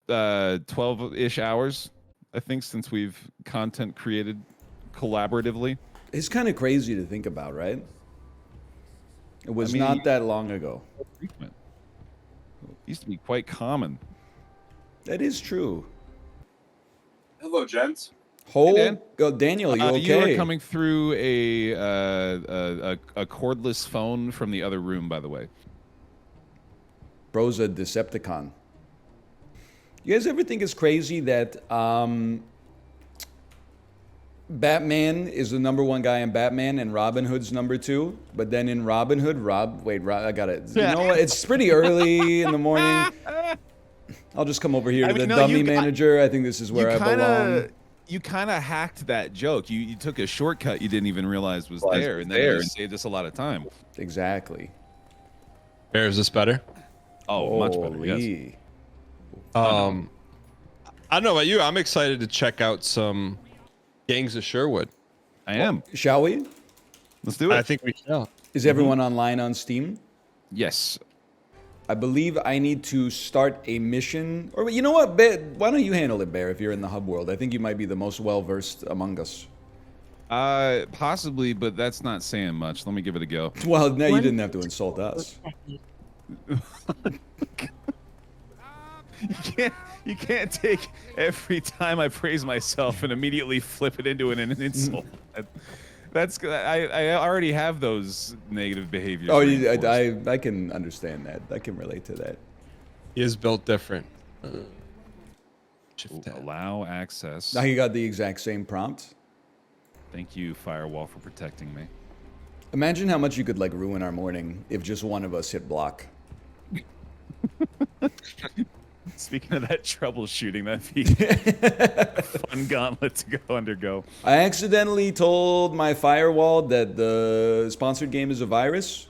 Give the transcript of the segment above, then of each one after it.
12-ish hours, I think, since we've content created collaboratively. It's kind of crazy to think about, right? It was not that long ago. It used to be quite common. That is true. Hello, gents. Hey, Daniel, you okay? You are coming through a cordless phone from the other room, by the way. Bro's a Decepticon. You guys ever think it's crazy that Batman is the #1 guy in Batman and Robin Hood's #2? But then in Robin Hood, I got it. You know what? It's pretty early in the morning. I'll just come over here to the dummy manager. I think this is where I belong. You kind of hacked that joke. You took a shortcut you didn't even realize was there, and then it saved us a lot know. Exactly. Baer, is this better? Oh, much better, yes. I don't know about you. I'm excited to check out some Gangs of Sherwood. I am. Shall we? Let's do it. I think we shall. Is everyone online on Steam? Yes. I believe I need to start a mission. Or you know what, Baer, why don't you handle it, Baer, if you're in the hub world? I think you might be the most well-versed among us. Possibly, but that's not saying much. Let me give it a go. Well, no, you didn't have to insult us. You can't take every time I praise myself and immediately flip it into an insult. I already have those negative behaviors. Oh, I can understand that. I can relate to that. He is built different. Allow access. Now you got the exact same prompt. Thank you, Firewall, for protecting me. Imagine how much you could like ruin our morning if just one of us hit block. Speaking of that troubleshooting, that'd be a fun gauntlet to go undergo. I accidentally told my firewall that the sponsored game is a virus.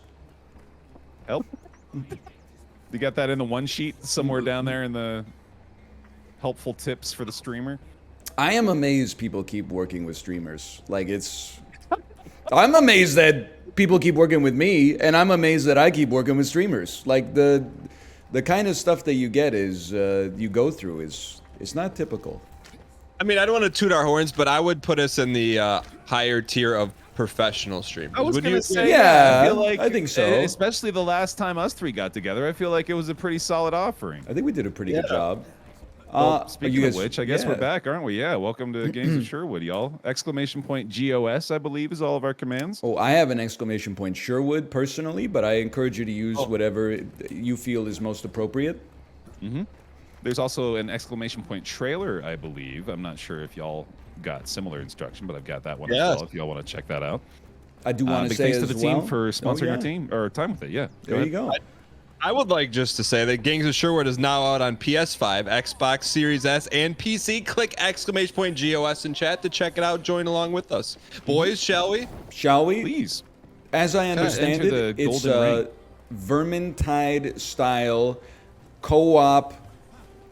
Help. You got that in the one sheet somewhere down there in the helpful tips for the streamer? I am amazed people keep working with streamers. Like I'm amazed that people keep working with me, and I'm amazed that I keep working with streamers. Like the kind of stuff that you get is you go through is it's not typical. I mean, I don't want to toot our horns, but I would put us in the higher tier of professional streamers. I was going to say, yeah, I feel like, I think so. Especially the last time us three got together, I feel like it was a pretty solid offering. I think we did a pretty good job. Well, speaking of which, I guess we're back, aren't we? Yeah, welcome to Games of Sherwood, y'all. ! GOS, I believe, is all of our commands. Oh, I have an ! Sherwood personally, but I encourage you to use whatever you feel is most appropriate. There's also an ! Trailer, I believe. I'm not sure if y'all got similar instruction, but I've got that one as well if y'all want to check that out. I do want to say thanks to the team for sponsoring our team or time with it. Yeah, there you go. I would like just to say that Gangs of Sherwood is now out on PS5, Xbox Series S, and PC. Click ! GOS in chat to check it out. Join along with us. Boys, shall we? Shall we? Please. As I understand it, it's a Vermintide style co-op,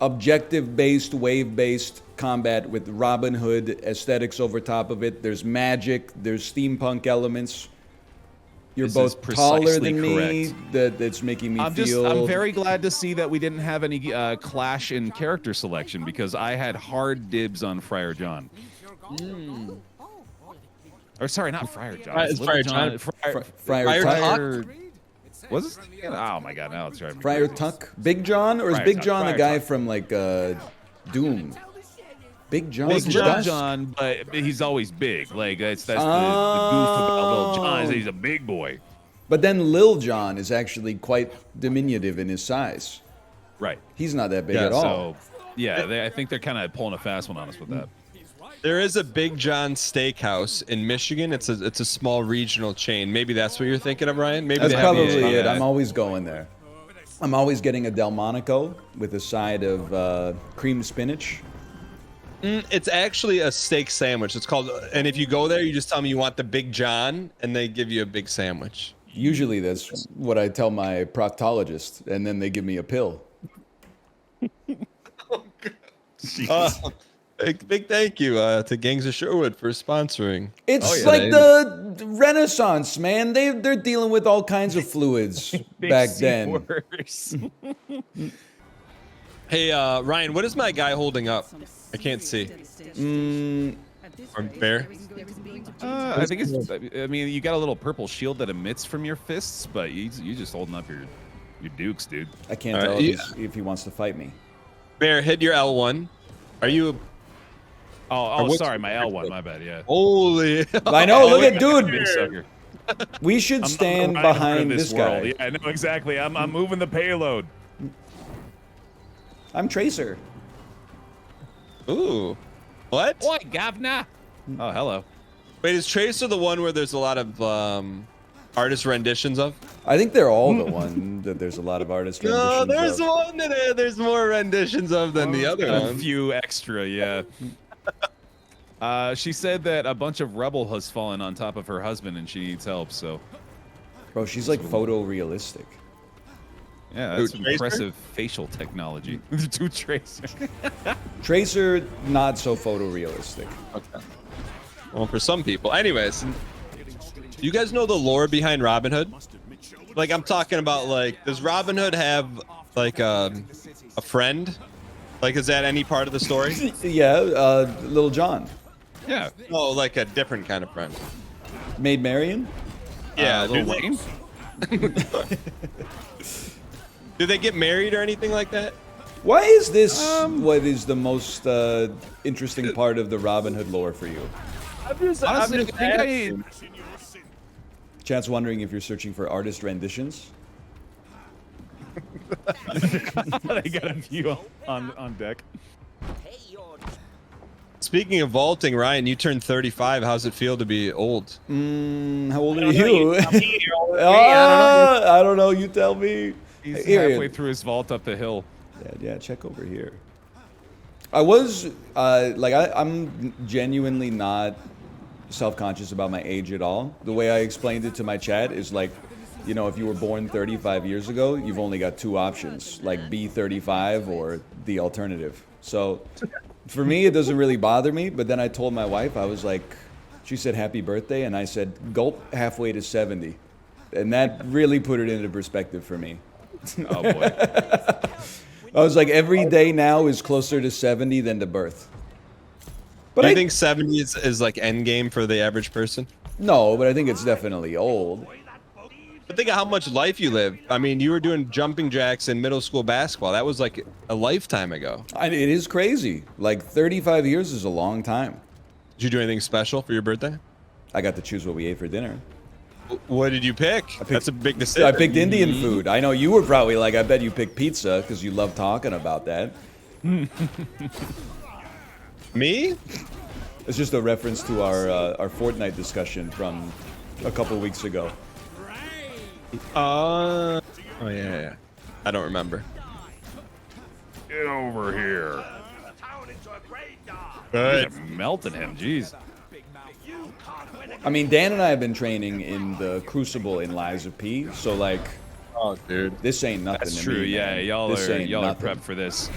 objective-based, wave-based combat with Robin Hood aesthetics over top of it. There's magic, there's steampunk elements. You're both taller than me. That's making me feel. I'm very glad to see that we didn't have any clash in character selection because I had hard dibs on Friar John. Or sorry, not Friar John. It's Friar John. Friar Tuck. Was it? Oh my God! Now it's driving me Friar crazy. Tuck. Big John, or is Big John the guy from like Doom? Big John. Big John, but he's always big. Like that's the goof about Little John is that he's a big boy. But then Lil John is actually quite diminutive in his size. Right. He's not that big at all. So, yeah, I think they're kind of pulling a fast one on us with that. There is a Big John Steakhouse in Michigan. It's a small regional chain. Maybe that's what you're thinking of, Ryan. Maybe that's probably it. I'm always going there. I'm always getting a Delmonico with a side of creamed spinach. It's actually a steak sandwich. It's called, and if you go there, you just tell them you want the Big John, and they give you a big sandwich. Usually that's what I tell my proctologist, and then they give me a pill. Big thank you to Gangs of Sherwood for sponsoring. It's like the Renaissance, man. They're dealing with all kinds of fluids back then. Hey, Ryan, what is my guy holding up? I can't see. Or Baer? I think it's. I mean, you got a little purple shield that emits from your fists, but you just holding up your dukes, dude. I can't tell if he wants to fight me. Baer, hit your L1. Are you? Oh, sorry, my L1. My bad. Yeah. Holy! I know. Look at dude. Big sucker. We should I'm stand the behind of this world. guy. Yeah, I know exactly. I'm moving the payload. I'm Tracer. Ooh. What? Oi, governor. Oh, hello. Wait, is Tracer the one where there's a lot of artist renditions of? I think they're all the one that there's a lot of artist renditions No, there's of. one that there's more renditions of than the other A one. few extra, yeah. She said that a bunch of rubble has fallen on top of her husband and she needs help, so. Bro, she's like photorealistic. Yeah, that's Tracer? impressive facial technology. To Tracer. Tracer, not so photorealistic. Okay. Well, for some people. Anyways, you guys know the lore behind Robin Hood? Like, I'm talking about, like, does Robin Hood have, like, a friend? Like, is that any part of the story? Yeah, Little John. Yeah. Oh, like a different kind of friend. Maid Marian? Yeah, Lil Wayne? Do they get married or anything like that? Why is this what is the most interesting part of the Robin Hood lore for you? Honestly, I think Chance wondering if you're searching for artist renditions? they got a few on deck. Speaking of vaulting, Ryan, you turned 35. How's it feel to be old? How old are you? I I don't know. You tell me. He's Here. halfway through his vault up the hill. Yeah, check over here. I was I'm genuinely not self-conscious about my age at all. The way I explained it to my chat is like, you know, if you were born 35 years ago, you've only got two options, like be 35 or the alternative. So for me, it doesn't really bother me. But then I told my wife, I was like, she said happy birthday, and I said gulp halfway to 70, and that really put it into perspective for me. Oh boy. I was like, every day now is closer to 70 than to birth. But Do you think 70 is like end game for the average person? No, but I think it's definitely old. But think of how much life you live. I mean, you were doing jumping jacks in middle school basketball. That was like a lifetime ago. It is crazy. Like 35 years is a long time. Did you do anything special for your birthday? I got to choose what we ate for dinner. What did you pick? That's a big decision. I picked Indian food. I know you were probably like, I bet you picked pizza because you love talking about that. Me? It's just a reference to our Fortnite discussion from a couple weeks ago. Oh yeah. I don't remember. Get over here. Good. Melting him, jeez. I mean, Dan and I have been training in the Crucible in Lies of P, so like, Oh, dude. this ain't nothing That's to true. me, Yeah, man. y'all This are ain't nothing. prepped for this.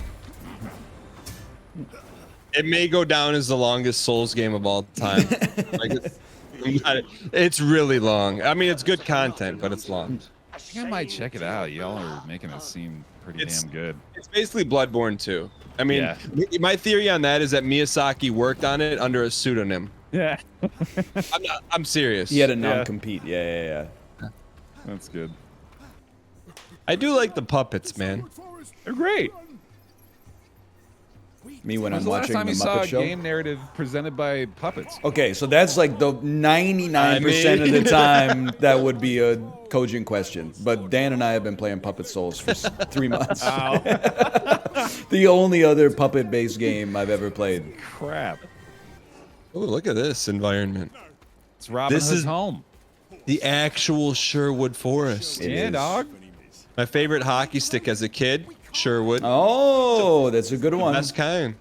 It may go down as the longest Souls game of all time. It's really long. I mean, it's good content, but it's long. I think I might check it out. Y'all are making it seem pretty damn good. It's basically Bloodborne 2. I mean, Yeah. my theory on that is that Miyazaki worked on it under a pseudonym. Yeah. I'm serious. He had a non-compete. Yeah. That's good. I do like the puppets, man. They're great. Me when When's I'm the last watching time the you saw Muppet a Show. game narrative presented by puppets? Okay, so that's like the 99% of the time that would be a cogent question. But Dan and I have been playing Puppet Souls for 3 months. Ow. The only other puppet-based game I've ever played. Crap. Oh, look at this environment. It's Robin This Hood's is- home. The actual Sherwood Forest. It Yeah, is. dog. My favorite hockey stick as a kid, Sherwood. Oh, that's a good one. Best kind.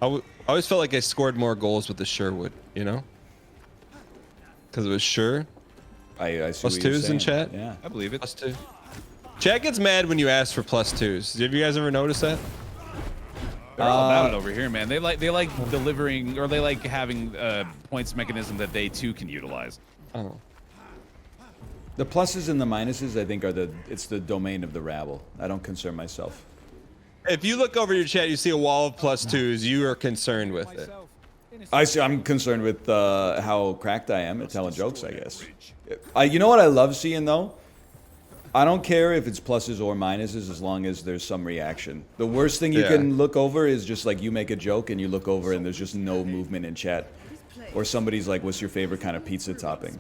I always felt like I scored more goals with the Sherwood, you know? Because it was sure. I see Plus what you're twos in saying. chat? Yeah. I believe it. +2. Chat gets mad when you ask for +2s. Have you guys ever noticed that? They're all about it over here, man. They like delivering, or they like having a points mechanism that they too can utilize. Oh. The pluses and the minuses, I think, it's the domain of the rabble. I don't concern myself. If you look over your chat, you see a wall of +2s. You are concerned with it. I'm concerned with how cracked I am at telling jokes, I guess. You know what I love seeing, though? I don't care if it's pluses or minuses as long as there's some reaction. The worst thing you can look over is just like you make a joke and you look over and there's just no movement in chat. Or somebody's like, what's your favorite kind of pizza topping?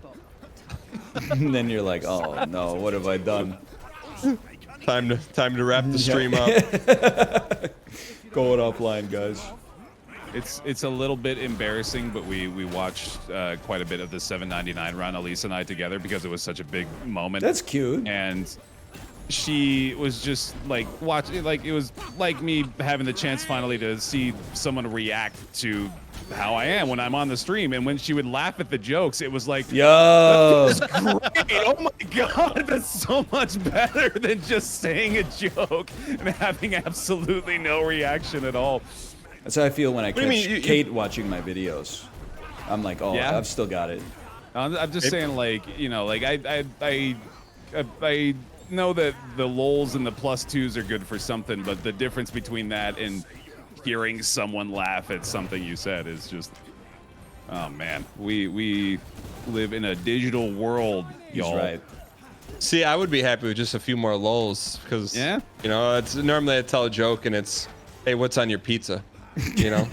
And then you're like, oh no, what have I done? Time to wrap the stream up. Going offline, guys. It's a little bit embarrassing, but we watched quite a bit of the $7.99 run, Elise and I together, because it was such a big moment. That's cute. And she was just like watching, like it was like me having the chance finally to see someone react to how I am when I'm on the stream. And when she would laugh at the jokes, it was like, yo, that's great. Oh my god, that's so much better than just saying a joke and having absolutely no reaction at all. That's how I feel when I catch Kate watching my videos. I'm like, oh, yeah? I've still got it. I'm just saying, like, you know, like I know that the lols and the +2s are good for something, but the difference between that and hearing someone laugh at something you said is just, oh man, we live in a digital world, y'all. He's right. See, I would be happy with just a few more lols because, you know, it's normally I tell a joke and it's, hey, what's on your pizza? You know,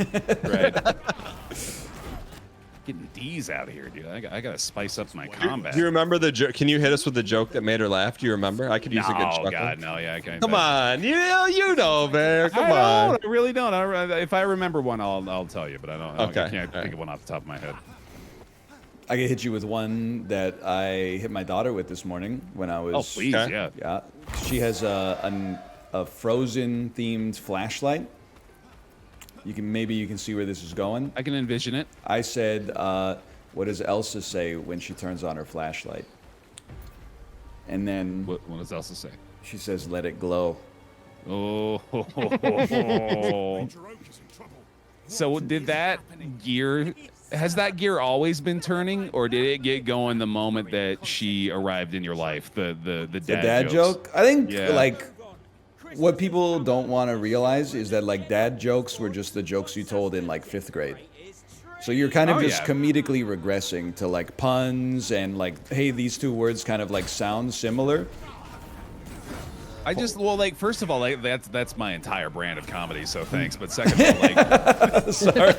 right? Getting D's out of here, dude. I gotta spice up my combat. Do you remember the joke? Can you hit us with the joke that made her laugh? Do you remember? I could use a good chuckle. Oh god, no, yeah, I can't. Come on, you know, Baer. Come on. I really don't. If I remember one, I'll tell you, but I don't. Okay. I can't think of one off the top of my head. I can hit you with one that I hit my daughter with this morning when I was. Oh please, yeah. Yeah, she has a Frozen themed flashlight. Maybe you can see where this is going. I can envision it. I said, what does Elsa say when she turns on her flashlight? And then what does Elsa say? She says, let it glow. Oh. So did that gear, has that gear always been turning, or did it get going the moment that she arrived in your life? The dad joke? I think like what people don't want to realize is that like dad jokes were just the jokes you told in like 5th grade. So you're kind of just comedically regressing to like puns and like, hey, these two words kind of like sound similar. I just, well, like, first of all, like, that's my entire brand of comedy, so thanks. But second of all, like, sorry.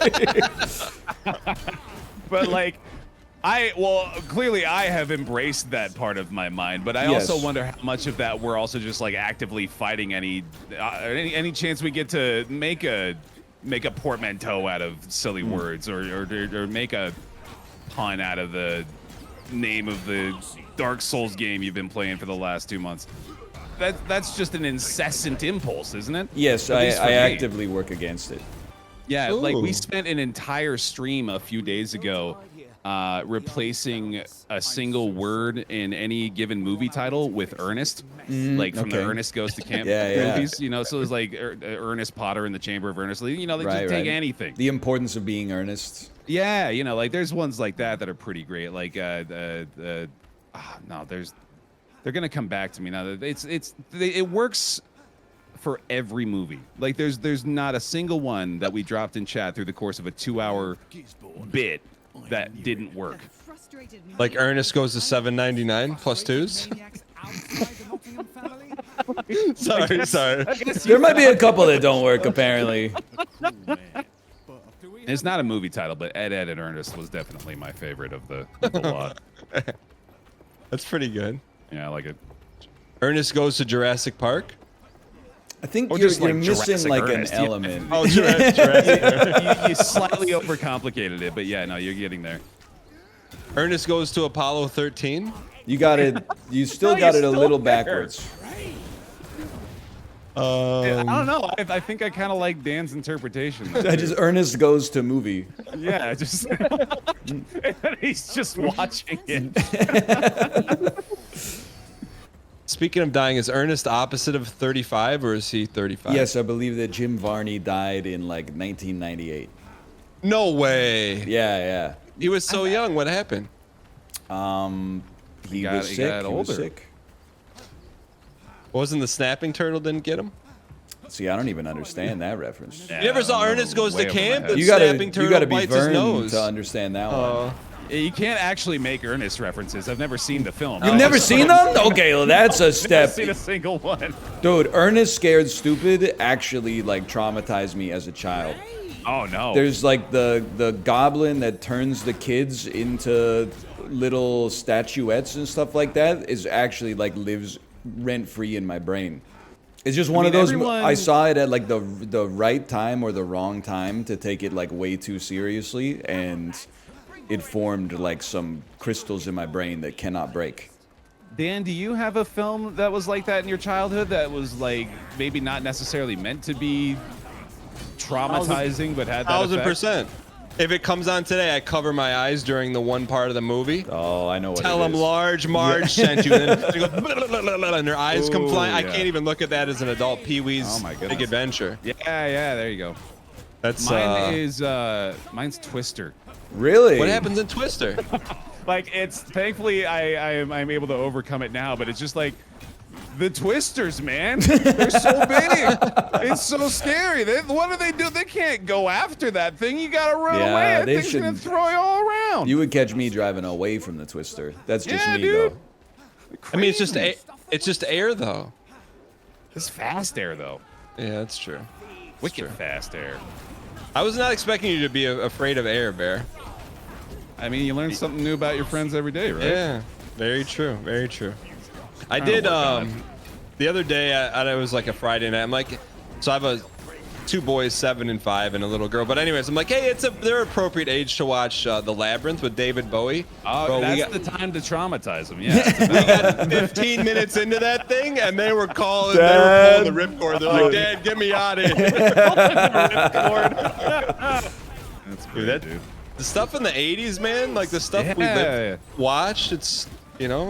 But like, clearly I have embraced that part of my mind, but I also wonder how much of that we're also just like actively fighting any chance we get to make a portmanteau out of silly words or make a pun out of the name of the Dark Souls game you've been playing for the last 2 months. That's just an incessant impulse, isn't it? Yes, I actively work against it. Yeah, like we spent an entire stream a few days ago replacing a single word in any given movie title with Ernest, like from the Ernest Goes to Camp movies, you know, so there's like Ernest Potter in the Chamber of Ernest, you know, they just take anything. The importance of being earnest. Yeah, you know, like there's ones like that are pretty great, like they're gonna come back to me now. It works for every movie. Like there's not a single one that we dropped in chat through the course of a 2-hour bit that didn't work. Like Ernest Goes to $7.99 +2s. sorry. There might be a couple that don't work apparently. It's not a movie title, but Ed, Ed, and Ernest was definitely my favorite of the lot. That's pretty good. Yeah, I like it. Ernest Goes to Jurassic Park. I think you're missing like an element. Oh, Jurassic. You slightly overcomplicated it, but yeah, no, you're getting there. Ernest Goes to Apollo 13. You got it. You still got it a little backwards. I don't know. I think I kind of like Dan's interpretation. Just Ernest Goes to movie. Yeah, just he's just watching it. Speaking of dying, is Ernest opposite of 35 or is he 35? Yes, I believe that Jim Varney died in like 1998. No way. Yeah. He was so young. What happened? He was sick. Got older. He was sick. Wasn't the snapping turtle didn't get him? See, I don't even understand that reference. You never saw Ernest Goes to Camp? And you gotta Snapping Turtle you gotta be bites his Vern nose. to understand that one. You can't actually make Ernest references. I've never seen the film. You've never seen them? Okay, well that's a step. I've seen a single one. Dude, Ernest Scared Stupid actually like traumatized me as a child. Oh no. There's like the goblin that turns the kids into little statuettes and stuff like that is actually like lives rent free in my brain. It's just one of those. I saw it at like the right time or the wrong time to take it like way too seriously, and it formed like some crystals in my brain that cannot break. Dan, do you have a film that was like that in your childhood that was like maybe not necessarily meant to be traumatizing, but had that 1000%. If it comes on today, I cover my eyes during the one part of the movie. Oh, I know what Tell it them is. Large Marge sent you, and then they go, and their eyes come flying. Yeah. I can't even look at that as an adult. Pee-wee's Oh my Big Adventure. Yeah, there you go. That's Mine's Twister. Really? what happens in Twister. Like it's thankfully I'm able to overcome it now, but it's just like the Twisters, man. They're so big. It's so scary. What do they do? They can't go after that thing. You gotta run Yeah, away. That they thing's gonna should- throw you all around. You would catch me driving away from the Twister. That's just Yeah, me, dude. though. I mean, it's just air, though. It's fast air though. Yeah, that's true. Wicked fast air. I was not expecting you to be afraid of air, Bear. I mean, you learn something new about your friends every day, right? Yeah, very true, very true. I Trying to did work on it. the other day. It was like a Friday night. I'm like, so I have two boys, 7 and 5, and a little girl. But anyways, I'm like, hey, they're appropriate age to watch The Labyrinth with David Bowie. Oh, Bro, that's the time to traumatize them. Yeah. we got 15 minutes into that thing, and they were calling. They were pulling the ripcord. They're like, Dad, get me out of here. That's great, dude. The stuff in the 80s, man, like the stuff we watched, it's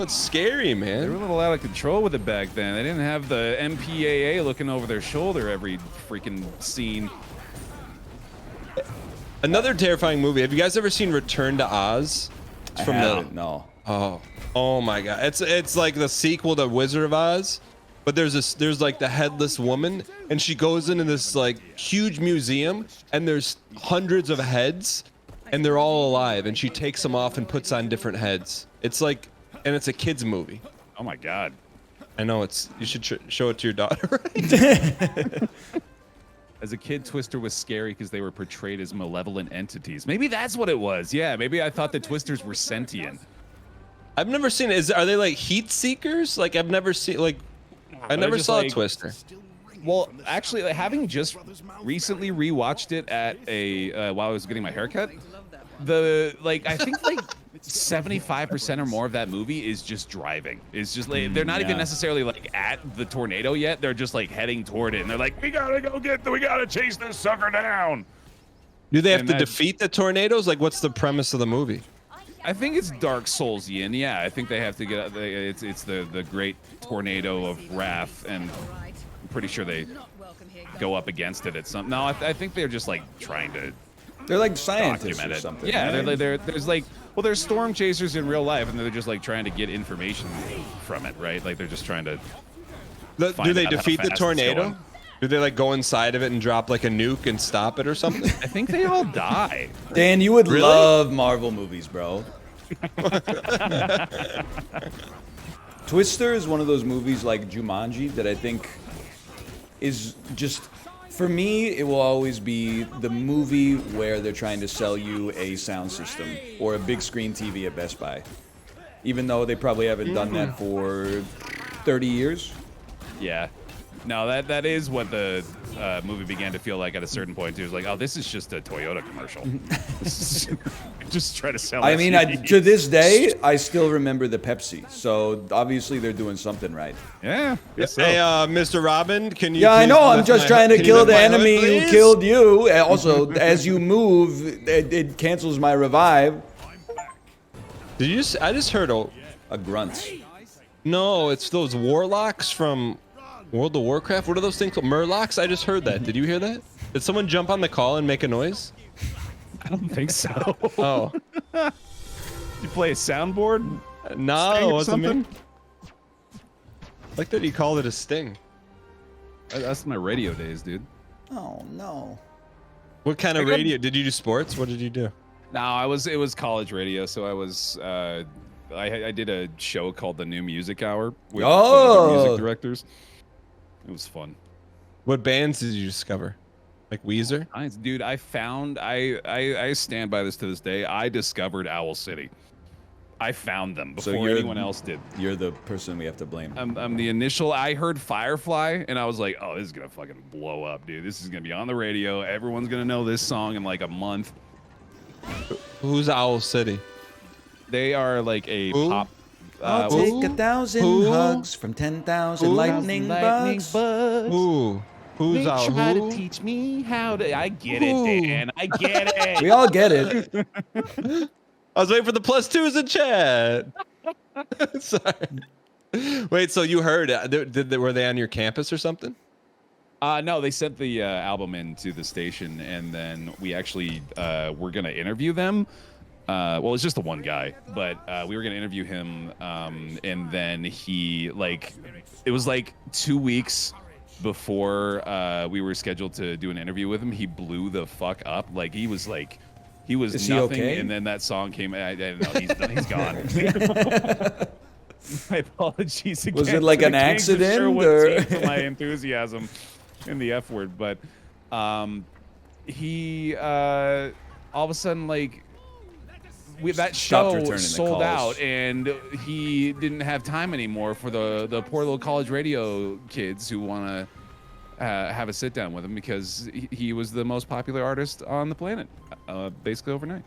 scary, They man. were a little out of control with it back then. They didn't have the MPAA looking over their shoulder every freaking scene. Another terrifying movie. Have you guys ever seen Return to Oz? It's I from haven't, no. Oh my God. It's like the sequel to Wizard of Oz, but there's like the headless woman, and she goes into this like huge museum, and there's hundreds of heads, and they're all alive, and she takes them off and puts on different heads. It's like, and it's a kid's movie. Oh my God. I know you should show it to your daughter, right? As a kid, Twister was scary because they were portrayed as malevolent entities. Maybe that's what it was. Yeah, maybe I thought the Twisters were sentient. I've never seen it. Are they like heat seekers? Like I've never seen I never saw a Twister. Well, actually, having just recently rewatched it at while I was getting my haircut, I think 75% or more of that movie is just driving. It's just like they're not even necessarily like at the tornado yet. They're just like heading toward it, and they're like, we gotta chase this sucker down. Do they have to defeat the tornadoes? Like, what's the premise of the movie? I think it's Dark Soulsian. Yeah, I think they have to get. It's the great tornado of wrath, and I'm pretty sure they go up against it at some. No, I think they're just like trying to. They're like scientists document or it. something. Yeah, right? there's storm chasers in real life, and they're just like trying to get information from it, right? Like they're just trying to. Do they out how defeat the fast it's tornado? going. Do they like go inside of it and drop like a nuke and stop it or something? I think they all die. Dan, you would love Marvel movies, bro. Twister is one of those movies like Jumanji that I think is just, for me, it will always be the movie where they're trying to sell you a sound system or a big screen TV at Best Buy. Even though they probably haven't done that for 30 years. Yeah. No, that is what the movie began to feel like at a certain point. It was like, oh, this is just a Toyota commercial. Just try to sell. I mean, to this day, I still remember the Pepsi. So obviously they're doing something right. Yeah. Yes, Hey, Mr. Robin, can you? Yeah, I please know. I'm lift just my- trying to can you kill lift the my hood, enemy who please? killed you. And also, as you move, it cancels my revive. Did you? I just heard A grunt. No, it's those warlocks from World of Warcraft. What are those things called? Murlocs? I just heard that. Did you hear that? Did someone jump on the call and make a noise? I don't think so. Oh. You play a soundboard? No, Sting it or wasn't me. something? Like that he called it a sting. That's my radio days, dude. Oh no. What kind of radio? Did you do sports? What did you do? No, it was college radio. So I was I did a show called The New Music Hour with music directors. It was fun. What bands did you discover? Like Weezer? Dude, I stand by this to this day. I discovered Owl City. I found them before anyone else did. You're the person we have to blame. I'm the initial. I heard Firefly, and I was like, "Oh, this is gonna fucking blow up, dude. This is gonna be on the radio. Everyone's gonna know this song in like a month." Who's Owl City? They are like a pop. I'll take 1,000 hugs from 10,000 lightning bugs. Who's Owl? Try to teach me how to. I get it, Dan. I get it. We all get it. I was waiting for the +2s in chat. Sorry. Wait, so you heard? Were they on your campus or something? No, they sent the album into the station, and then we actually were gonna interview them. Well, it's just the one guy, but we were gonna interview him, and then he it was like 2 weeks before we were scheduled to do an interview with him. He blew the fuck up. Like he was Is nothing, he okay? and then that song came. I don't know. He's gone. My apologies again. Was it like an accident or for my enthusiasm in the F word? But he all of a sudden that show sold out, and he didn't have time anymore for the poor little college radio kids who want to have a sit down with him, because he was the most popular artist on the planet, basically overnight.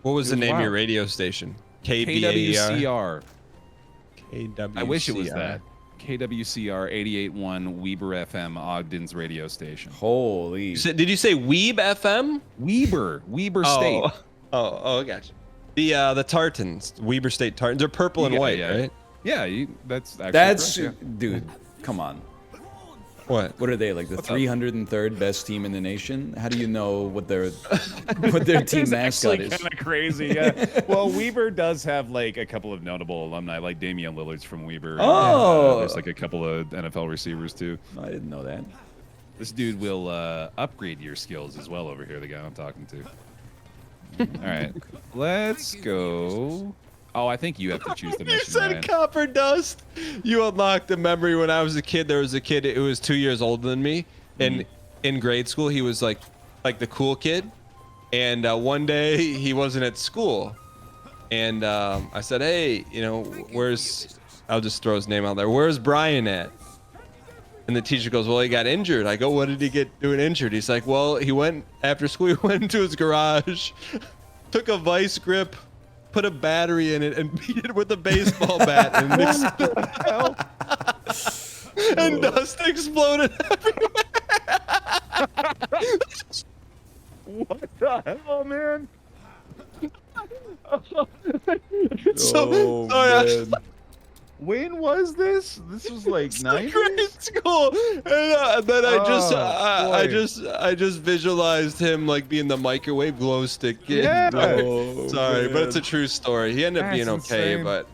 What was the name of your radio station? KWCR. KWCR. I wish it was that. KWCR 88.1 Weber FM, Ogden's radio station. Holy. Did you say Weeb FM? Weber State. Oh, gotcha. The tartans, Weber State tartans. They're purple and white, right? Yeah, that's correct, yeah. Dude, come on. What are they, like the 303rd best team in the nation? How do you know what their team mascot is? Kind of crazy, yeah. Well, Weber does have like a couple of notable alumni, like Damian Lillard's from Weber. Oh, there's like a couple of NFL receivers too. I didn't know that. This dude will upgrade your skills as well over here. The guy I'm talking to. All right, let's go. Oh, I think you have to choose the mission. You said Ryan. copper dust. You unlocked a memory when I was a kid. There was a kid who was 2 years older than me, and in grade school he was like the cool kid. And one day he wasn't at school, and I said, "Hey, where's?" I'll just throw his name out there. "Where's Brian at?" And the teacher goes, "Well, he got injured." I go, "What did he get doing injured?" He's like, "Well, he went after school. He went into his garage, took a vice grip, put a battery in it, and beat it with a baseball bat, and mixed it. And dust exploded everywhere." What the hell, man? Man. When was this? This was like grade school, and then I just visualized him like being the microwave glow stick kid. Yeah. Sorry, but it's a true story. He ended up being okay, insane. but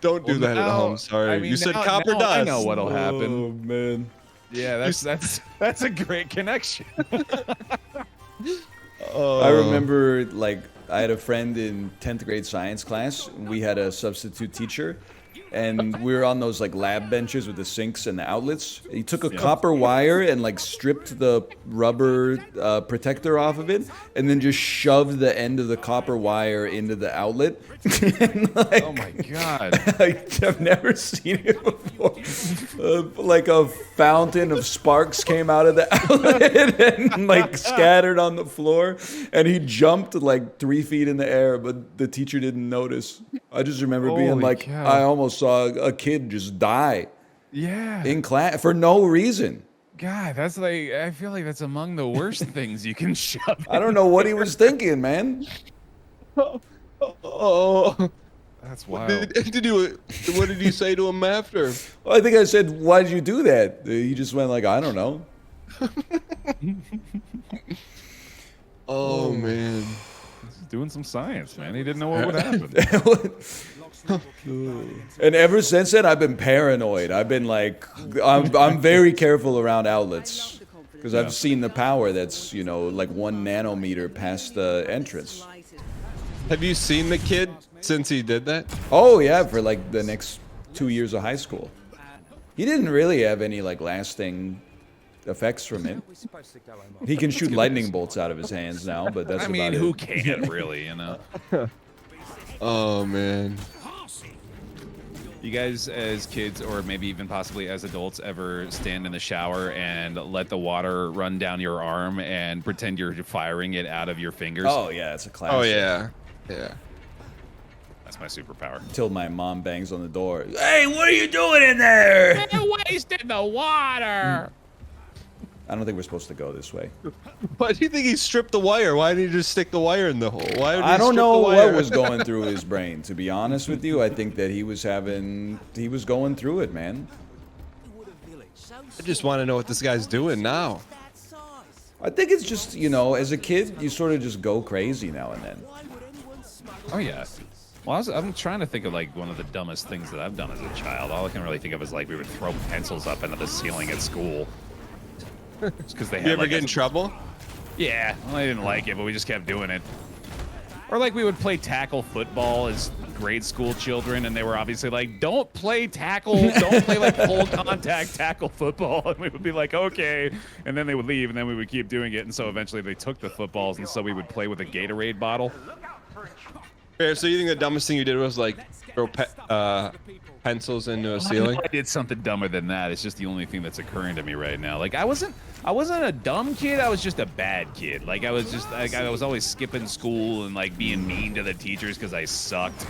don't do that at home. Sorry, you said copper dust. I know what'll happen. Oh man. Yeah, that's a great connection. I remember, I had a friend in 10th grade science class. We had a substitute teacher, and we were on those lab benches with the sinks and the outlets. He took a copper wire and stripped the rubber protector off of it, and then just shoved the end of the copper wire into the outlet. And, oh my god! I've never seen it before. Like a fountain of sparks came out of the outlet and scattered on the floor, and he jumped 3 feet in the air, but the teacher didn't notice. I just remember being God. I almost saw a kid just die. Yeah. In class for no reason. God, that's I feel like that's among the worst things you can shove. I don't know what he was thinking, man. Oh, that's wild. What did you say to him after? Well, I think I said, "Why did you do that?" He just went "I don't know." Oh man. He's doing some science, man. He didn't know what would happen. And ever since then, I've been paranoid. I've been like, I'm very careful around outlets because I've seen the power that's, you know, like 1 nanometer past the entrance. Have you seen the kid since he did that? Oh yeah, for like the next 2 years of high school. He didn't really have any like lasting effects from it. He can shoot lightning bolts out of his hands now, but that's about it. I mean, who can really, you know? Oh man. You guys as kids, or maybe even possibly as adults, ever stand in the shower and let the water run down your arm and pretend you're firing it out of your fingers? Oh yeah, it's a classic. Oh yeah. Yeah. That's my superpower. Until my mom bangs on the door. Hey, what are you doing in there? You're wasting the water. I don't think we're supposed to go this way. Why do you think he stripped the wire? Why didn't he just stick the wire in the hole? Why did he I don't strip know the wire? what was going through his brain. To be honest with you, I think that he was going through it, man. I just want to know what this guy's doing now. I think it's just, you know, as a kid, you sort of just go crazy now and then. Oh yeah. Well, I'm trying to think of like one of the dumbest things that I've done as a child. All I can really think of is like we would throw pencils up into the ceiling at school. Because they had. You ever like, get in trouble? Yeah, well, I didn't like it, but we just kept doing it. Or like we would play tackle football as grade school children, and they were obviously like, "Don't play tackle, don't play like full contact tackle football." And we would be like, "Okay," and then they would leave, and then we would keep doing it. And so eventually they took the footballs, and so we would play with a Gatorade bottle. Fair. So you think the dumbest thing you did was like throw pencils into a ceiling? I did something dumber than that. It's just the only thing that's occurring to me right now. Like I wasn't a dumb kid. I was just a bad kid. Like I was always skipping school and like being mean to the teachers because I sucked.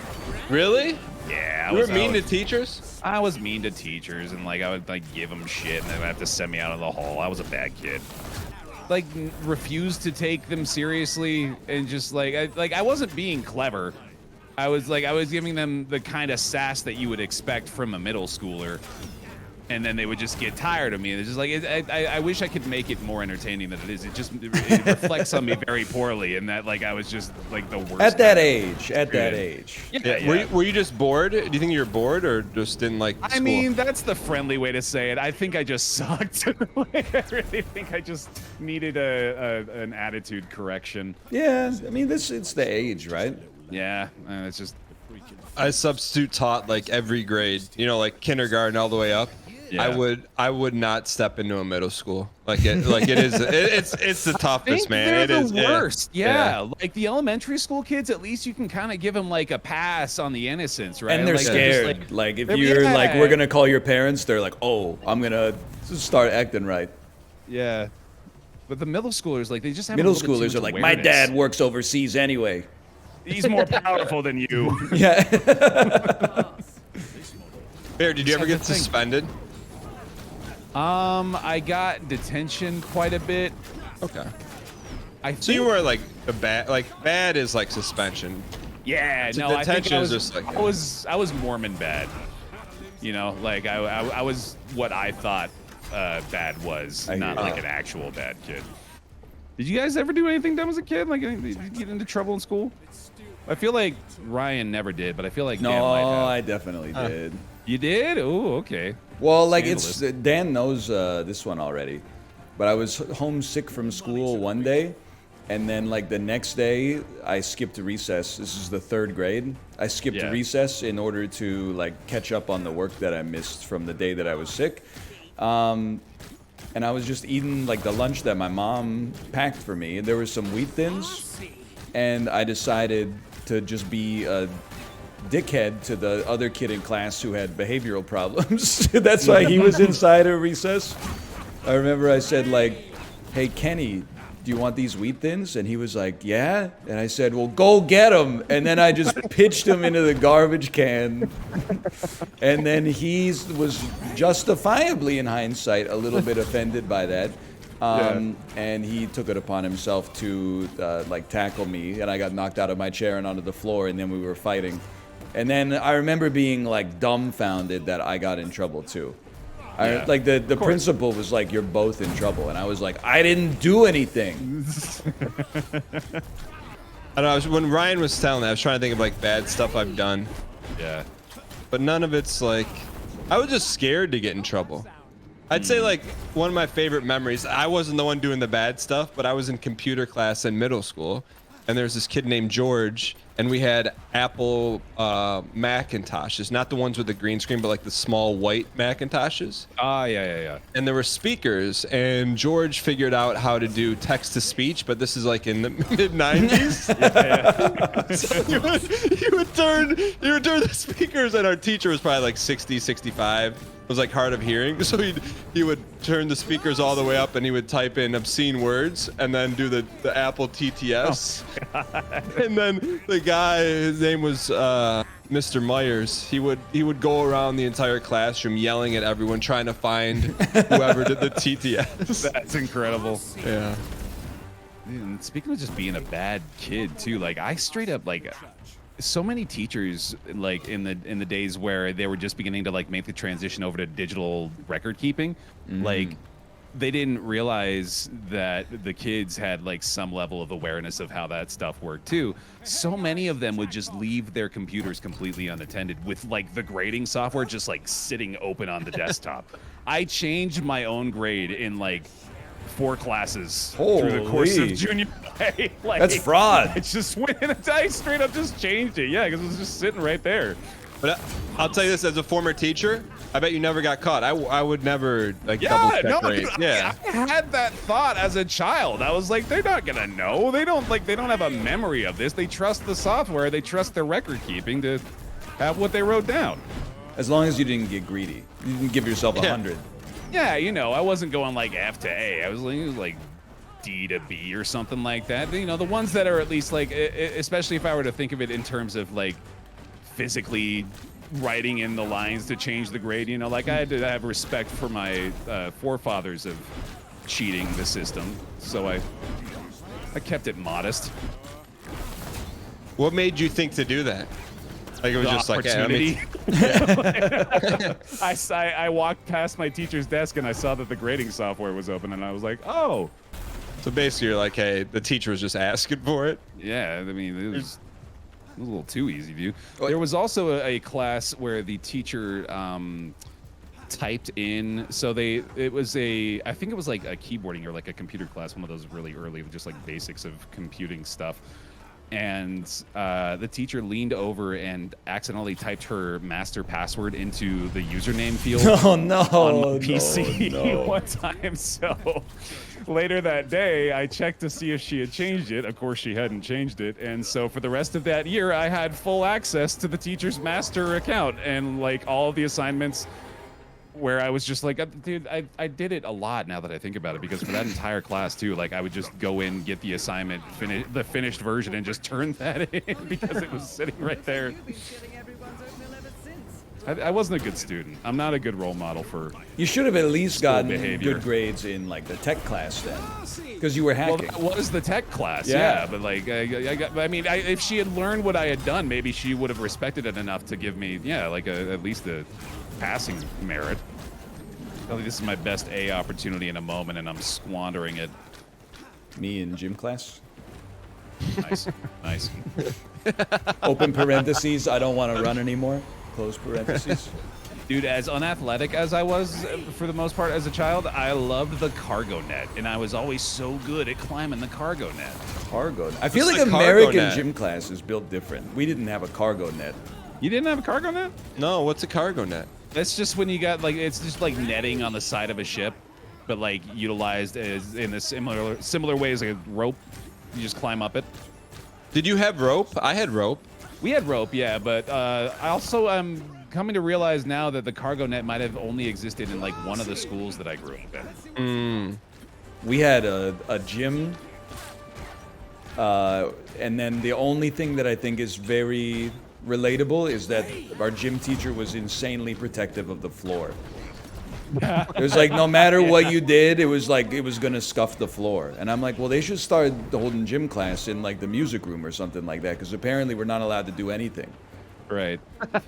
Really? Yeah. You were mean to teachers? I was mean to teachers, and like I would like give them shit, and they would have to send me out of the hall. I was a bad kid. Like refused to take them seriously, and just like I wasn't being clever. I was giving them the kind of sass that you would expect from a middle schooler, and then they would just get tired of me. And it's just like I wish I could make it more entertaining than it is. It reflects on me very poorly, and that like I was just like the worst. At that age. Yeah. Were you just bored? Do you think you were bored or just didn't like school? I mean, that's the friendly way to say it. I think I just sucked. I really think I just needed an attitude correction. Yeah, I mean, it's the age, right? Yeah, it's just. I substitute taught like every grade, you know, like kindergarten all the way up. Yeah. I would not step into a middle school. It's the toughest, man. They're the worst. Yeah. Like the elementary school kids, at least you can kind of give them like a pass on the innocence, right? And they're like, scared. Like if you're like, we're gonna call your parents, they're like, oh, I'm gonna start acting right. Yeah. But the middle schoolers, like they just have middle schoolers are like, my dad works overseas anyway. He's more powerful than you. Yeah. Bear, did you ever get suspended? I got detention quite a bit. Okay. So you were like bad is like suspension. Yeah, so no, detention I is just like I was Mormon bad. You know, like I was what I thought bad was, not like an actual bad kid. Did you guys ever do anything dumb as a kid? Like, did you get into trouble in school? I feel like Ryan never did, but I feel like Dan might have. I definitely did. You did? Oh, okay. Well, like Dan knows this one already, but I was homesick from school one day, and then like the next day I skipped recess. This is the 3rd grade. I skipped recess in order to like catch up on the work that I missed from the day that I was sick. And I was just eating like the lunch that my mom packed for me, and there was some wheat thins, and I decided to just be a dickhead to the other kid in class who had behavioral problems. That's why he was inside of recess. I remember I said like, hey Kenny, do you want these wheat thins? And he was like, yeah. And I said, well, go get them. And then I just pitched him into the garbage can. And then he was justifiably, in hindsight, a little bit offended by that. And he took it upon himself to like tackle me, and I got knocked out of my chair and onto the floor, and then we were fighting. And then I remember being like dumbfounded that I got in trouble too. Like the principal was like, you're both in trouble, and I was like, I didn't do anything. I don't know, when Ryan was telling that, I was trying to think of like bad stuff I've done. Yeah. But none of it's like, I was just scared to get in trouble. I'd say like one of my favorite memories, I wasn't the one doing the bad stuff, but I was in computer class in middle school, and there's this kid named George, and we had Apple Macintoshes, not the ones with the green screen, but like the small white Macintoshes. Ah, yeah. And there were speakers, and George figured out how to do text to speech, but this is like in the mid 90s. So he would turn the speakers, and our teacher was probably like 60, 65. Was like hard of hearing, so he would turn the speakers all the way up, and he would type in obscene words, and then do the Apple TTS. Oh, and then the guy, his name was Mr. Myers. He would go around the entire classroom yelling at everyone, trying to find whoever did the TTS. That's incredible. Yeah. Dude, speaking of just being a bad kid too, like I straight up like. So many teachers, like in the days where they were just beginning to like make the transition over to digital record keeping, like they didn't realize that the kids had like some level of awareness of how that stuff worked too. So many of them would just leave their computers completely unattended with like the grading software just like sitting open on the desktop. I changed my own grade in like 4 classes through the course of junior high. Like, that's fraud. It's just went in I straight up just changed it. Yeah, because it was just sitting right there. But I'll tell you this, as a former teacher, I bet you never got caught. I would never like double check grades. Yeah, I had that thought as a child. I was like, they're not gonna know. They don't have a memory of this. They trust the software. They trust their record keeping to have what they wrote down. As long as you didn't get greedy, you didn't give yourself 100. Yeah, you know, I wasn't going like F to A. I was like D to B or something like that. You know, the ones that are at least like, especially if I were to think of it in terms of like physically writing in the lines to change the grade, you know, like I had to have respect for my forefathers of cheating the system. So I kept it modest. What made you think to do that? Like it was just like opportunity. I walked past my teacher's desk and I saw that the grading software was open, and I was like, oh. So basically, you're like, hey, the teacher was just asking for it. Yeah, I mean, it was a little too easy, view. There was also a class where the teacher typed in. So I think it was like a keyboarding or like a computer class, one of those really early, just like basics of computing stuff. And the teacher leaned over and accidentally typed her master password into the username field on PC one time. So later that day, I checked to see if she had changed it. Of course, she hadn't changed it. And so for the rest of that year, I had full access to the teacher's master account and like all of the assignments, where I was just like, dude, I did it a lot now that I think about it, because for that entire class too, like I would just go in, get the assignment, the finished version, and just turn that in because it was sitting right there. I wasn't a good student. I'm not a good role model for. You should have at least gotten behavior. Good grades in like the tech class then, because you were hacking. Well, that was the tech class, yeah. But like, if she had learned what I had done, maybe she would have respected it enough to give me, like at least a passing merit. I think this is my best A opportunity in a moment, and I'm squandering it. Me in gym class. Nice. Open parentheses. I don't want to run anymore. Close parentheses. Dude, as unathletic as I was for the most part as a child, I loved the cargo net, and I was always so good at climbing the cargo net. Cargo net. I feel like American gym class is built different. We didn't have a cargo net. You didn't have a cargo net? No, what's a cargo net? That's just when you got like, it's just like netting on the side of a ship, but like utilized as in a similar way as a rope. You just climb up it. Did you have rope? I had rope. We had rope, yeah, but I also am coming to realize now that the cargo net might have only existed in like one of the schools that I grew up in. We had a gym, and then the only thing that I think is very relatable is that our gym teacher was insanely protective of the floor. It was like no matter what you did, it was like it was gonna scuff the floor. And I'm like, well, they should start holding gym class in like the music room or something like that, because apparently we're not allowed to do anything. Right.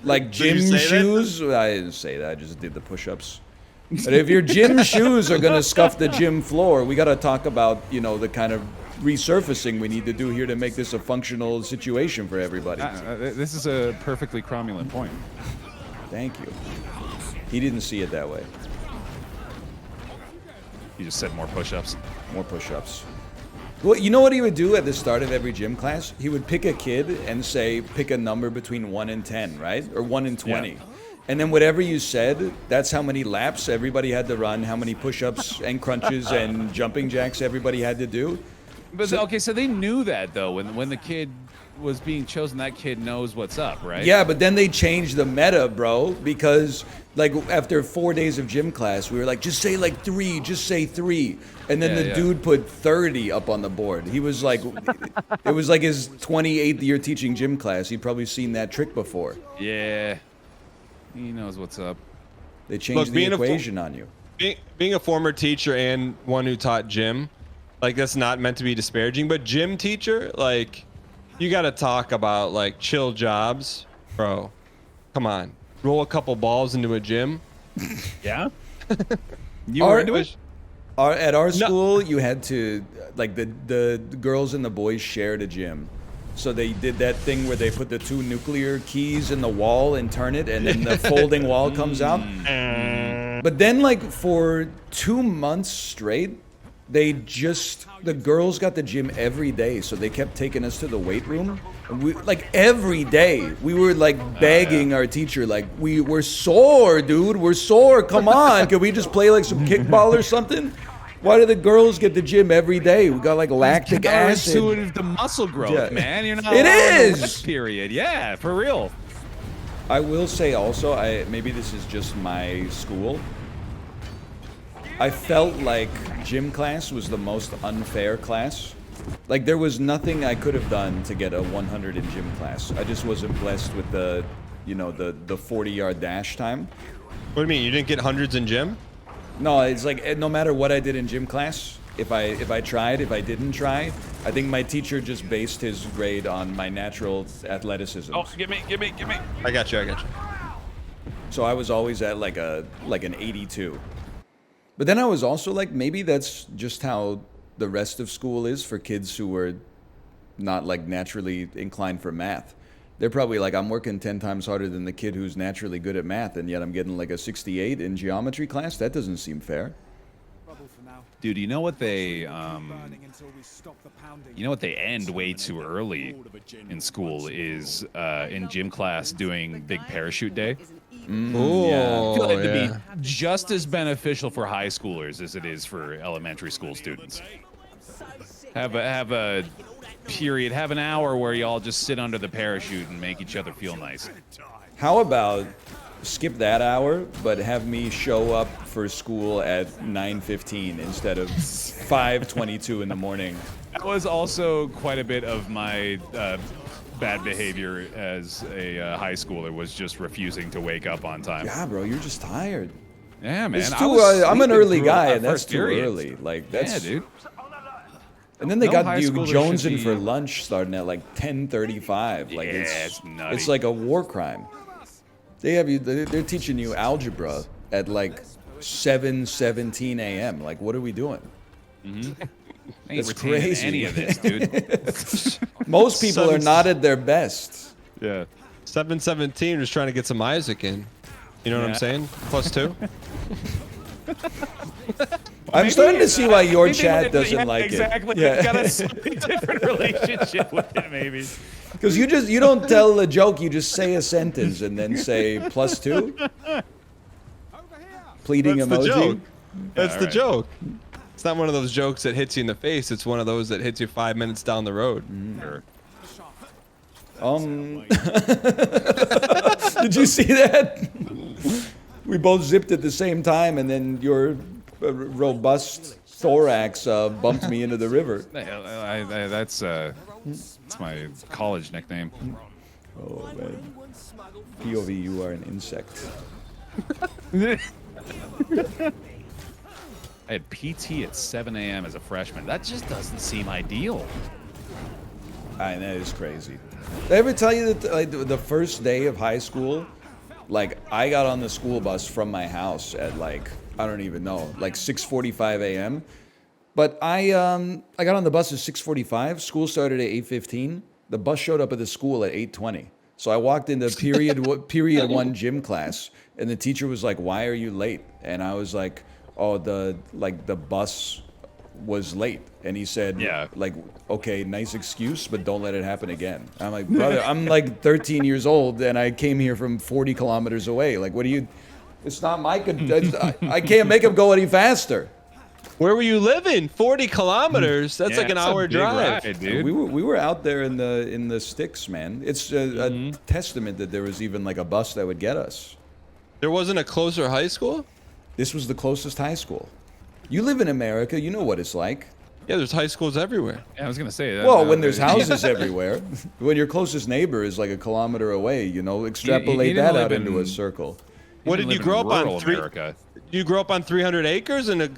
Like gym shoes. I didn't say that. I just did the push-ups. But if your gym shoes are gonna scuff the gym floor, we gotta talk about the kind of resurfacing we need to do here to make this a functional situation for everybody. This is a perfectly cromulent point. Thank you. He didn't see it that way. You just said more push-ups. More push-ups. Well, you know what he would do at the start of every gym class? He would pick a kid and say, pick a number between 1 and 10, right? Or 1 and 20. Yeah. And then whatever you said, that's how many laps everybody had to run, how many push-ups and crunches and jumping jacks everybody had to do. But okay, so they knew that though when the kid was being chosen, that kid knows what's up, right? Yeah, but then they changed the meta, bro, because like after 4 days of gym class, we were like, just say like 3, just say 3. And then the dude put 30 up on the board. He was like, it was like his 28th year teaching gym class. He'd probably seen that trick before. Yeah. He knows what's up. They changed the equation on you. Being a former teacher and one who taught gym, like that's not meant to be disparaging, but gym teacher, like you got to talk about like chill jobs, bro. Come on, roll a couple balls into a gym. Yeah. You were into it? At our school, you had to, like the girls and the boys shared a gym. So they did that thing where they put the 2 nuclear keys in the wall and turn it, and then the folding wall comes out. But then, like, for 2 months straight, the girls got the gym every day, so they kept taking us to the weight room. And we, like, every day, we were, like, begging our teacher, like, we're sore, dude, we're sore, come on, can we just play, like, some kickball or something? Why do the girls get the gym every day? We got like lactic acid. Counterintuitive to muscle growth, man. You're not. It is. Period. Yeah, for real. I will say also, maybe this is just my school. I felt like gym class was the most unfair class. Like there was nothing I could have done to get a 100 in gym class. I just wasn't blessed with the 40-yard dash time. What do you mean? You didn't get hundreds in gym? No, it's like no matter what I did in gym class, if I tried, if I didn't try, I think my teacher just based his grade on my natural athleticism. Oh, give me. I got you. So I was always at like an 82. But then I was also like, maybe that's just how the rest of school is for kids who were not like naturally inclined for math. They're probably like, I'm working 10 times harder than the kid who's naturally good at math, and yet I'm getting like a 68 in geometry class? That doesn't seem fair. Dude, you know what they end way too early in school is in gym class doing big parachute day. Oh, yeah. I feel like it'd be just as beneficial for high schoolers as it is for elementary school students. Have a period, have an hour where y'all just sit under the parachute and make each other feel nice. How about skip that hour, but have me show up for school at 9:15 instead of 5:22 in the morning? That was also quite a bit of my bad behavior as a high schooler, was just refusing to wake up on time. Yeah, bro, you're just tired. Yeah, man. It's too, I'm an early guy, and that's too early. Like that's. Yeah, dude. And then they got you jonesing for lunch starting at like 10:35. Like it's nutty. It's like a war crime. They have you. They're teaching you algebra at like 7:17 a.m. Like, what are we doing? That's crazy. Any of this, dude. Most people are not at their best. Yeah. 7:17 was trying to get some Isaac in. You know what I'm saying? +2. I'm starting to see why your chat doesn't like exactly. it. Yeah, exactly. Got a slightly different relationship with it, maybe. Because you don't tell a joke. You just say a sentence and then say +2. Pleading That's emoji. The joke. That's the joke. It's not one of those jokes that hits you in the face. It's one of those that hits you 5 minutes down the road. Sure. Did you see that? We both zipped at the same time, and then your robust thorax bumped me into the river. That's my college nickname. Oh man, POV, you are an insect. I had PT at 7 a.m. as a freshman. That just doesn't seem ideal. That is crazy. Did I ever tell you that like, the first day of high school, like I got on the school bus from my house at like, I don't even know, like 6:45 a.m. But I got on the bus at 6:45. School started at 8:15. The bus showed up at the school at 8:20. So I walked into period 1 gym class, and the teacher was like, "Why are you late?" And I was like, "Oh, the bus was late." And he said, "Yeah, like, okay, nice excuse, but don't let it happen again." I'm like, "Brother, I'm like 13 years old, and I came here from 40 kilometers away. Like, what do you? It's not my. I can't make him go any faster." Where were you living? 40 kilometers? That's like an hour drive. Ride, dude. We were out there in the sticks, man. It's a testament that there was even like a bus that would get us. There wasn't a closer high school? This was the closest high school. You live in America, you know what it's like. Yeah, there's high schools everywhere. Yeah, I was gonna say that. Well, when there's houses everywhere, when your closest neighbor is like a kilometer away, extrapolate that out into a circle. What did you grow up on? You grew up on 300 acres and a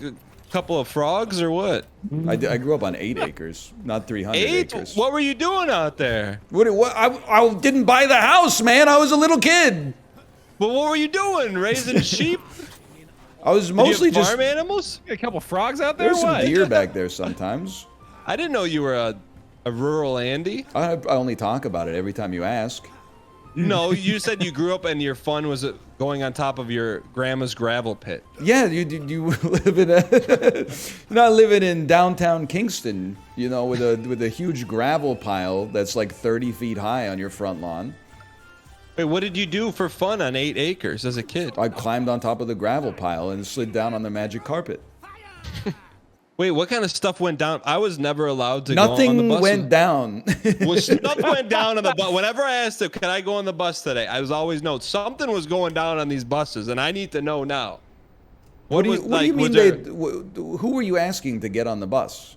couple of frogs, or what? I grew up on 8 acres, not 300 acres. What were you doing out there? What? I didn't buy the house, man. I was a little kid. But what were you doing? Raising sheep? I was mostly just farm animals. A couple frogs out there. There's some deer back there sometimes. I didn't know you were a rural Andy. I only talk about it every time you ask. No, you said you grew up and your fun was going on top of your grandma's gravel pit. Yeah, you live in you're not living in downtown Kingston, with a huge gravel pile that's like 30 feet high on your front lawn. Wait, what did you do for fun on 8 acres as a kid? I climbed on top of the gravel pile and slid down on the magic carpet. Wait, what kind of stuff went down? I was never allowed to go on the bus. Nothing went down. Stuff went down on the bus. Whenever I asked him, can I go on the bus today? I was always no. Something was going down on these buses, and I need to know now. What do you mean? Who were you asking to get on the bus?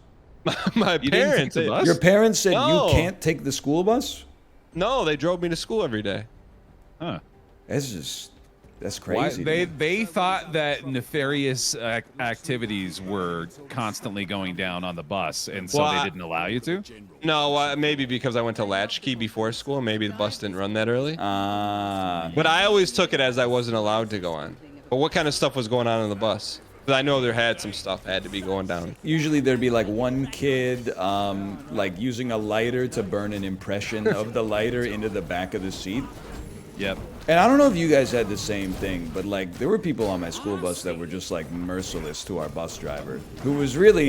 My parents. Your parents said you can't take the school bus? No, they drove me to school every day. Huh. That's crazy. They thought that nefarious activities were constantly going down on the bus, and so they didn't allow you to? No, maybe because I went to Latchkey before school. Maybe the bus didn't run that early. But I always took it as I wasn't allowed to go on. But what kind of stuff was going on the bus? Because I know there had some stuff had to be going down. Usually there'd be like one kid like using a lighter to burn an impression of the lighter into the back of the seat. Yep. And I don't know if you guys had the same thing, but like there were people on my school bus that were just like merciless to our bus driver, who was really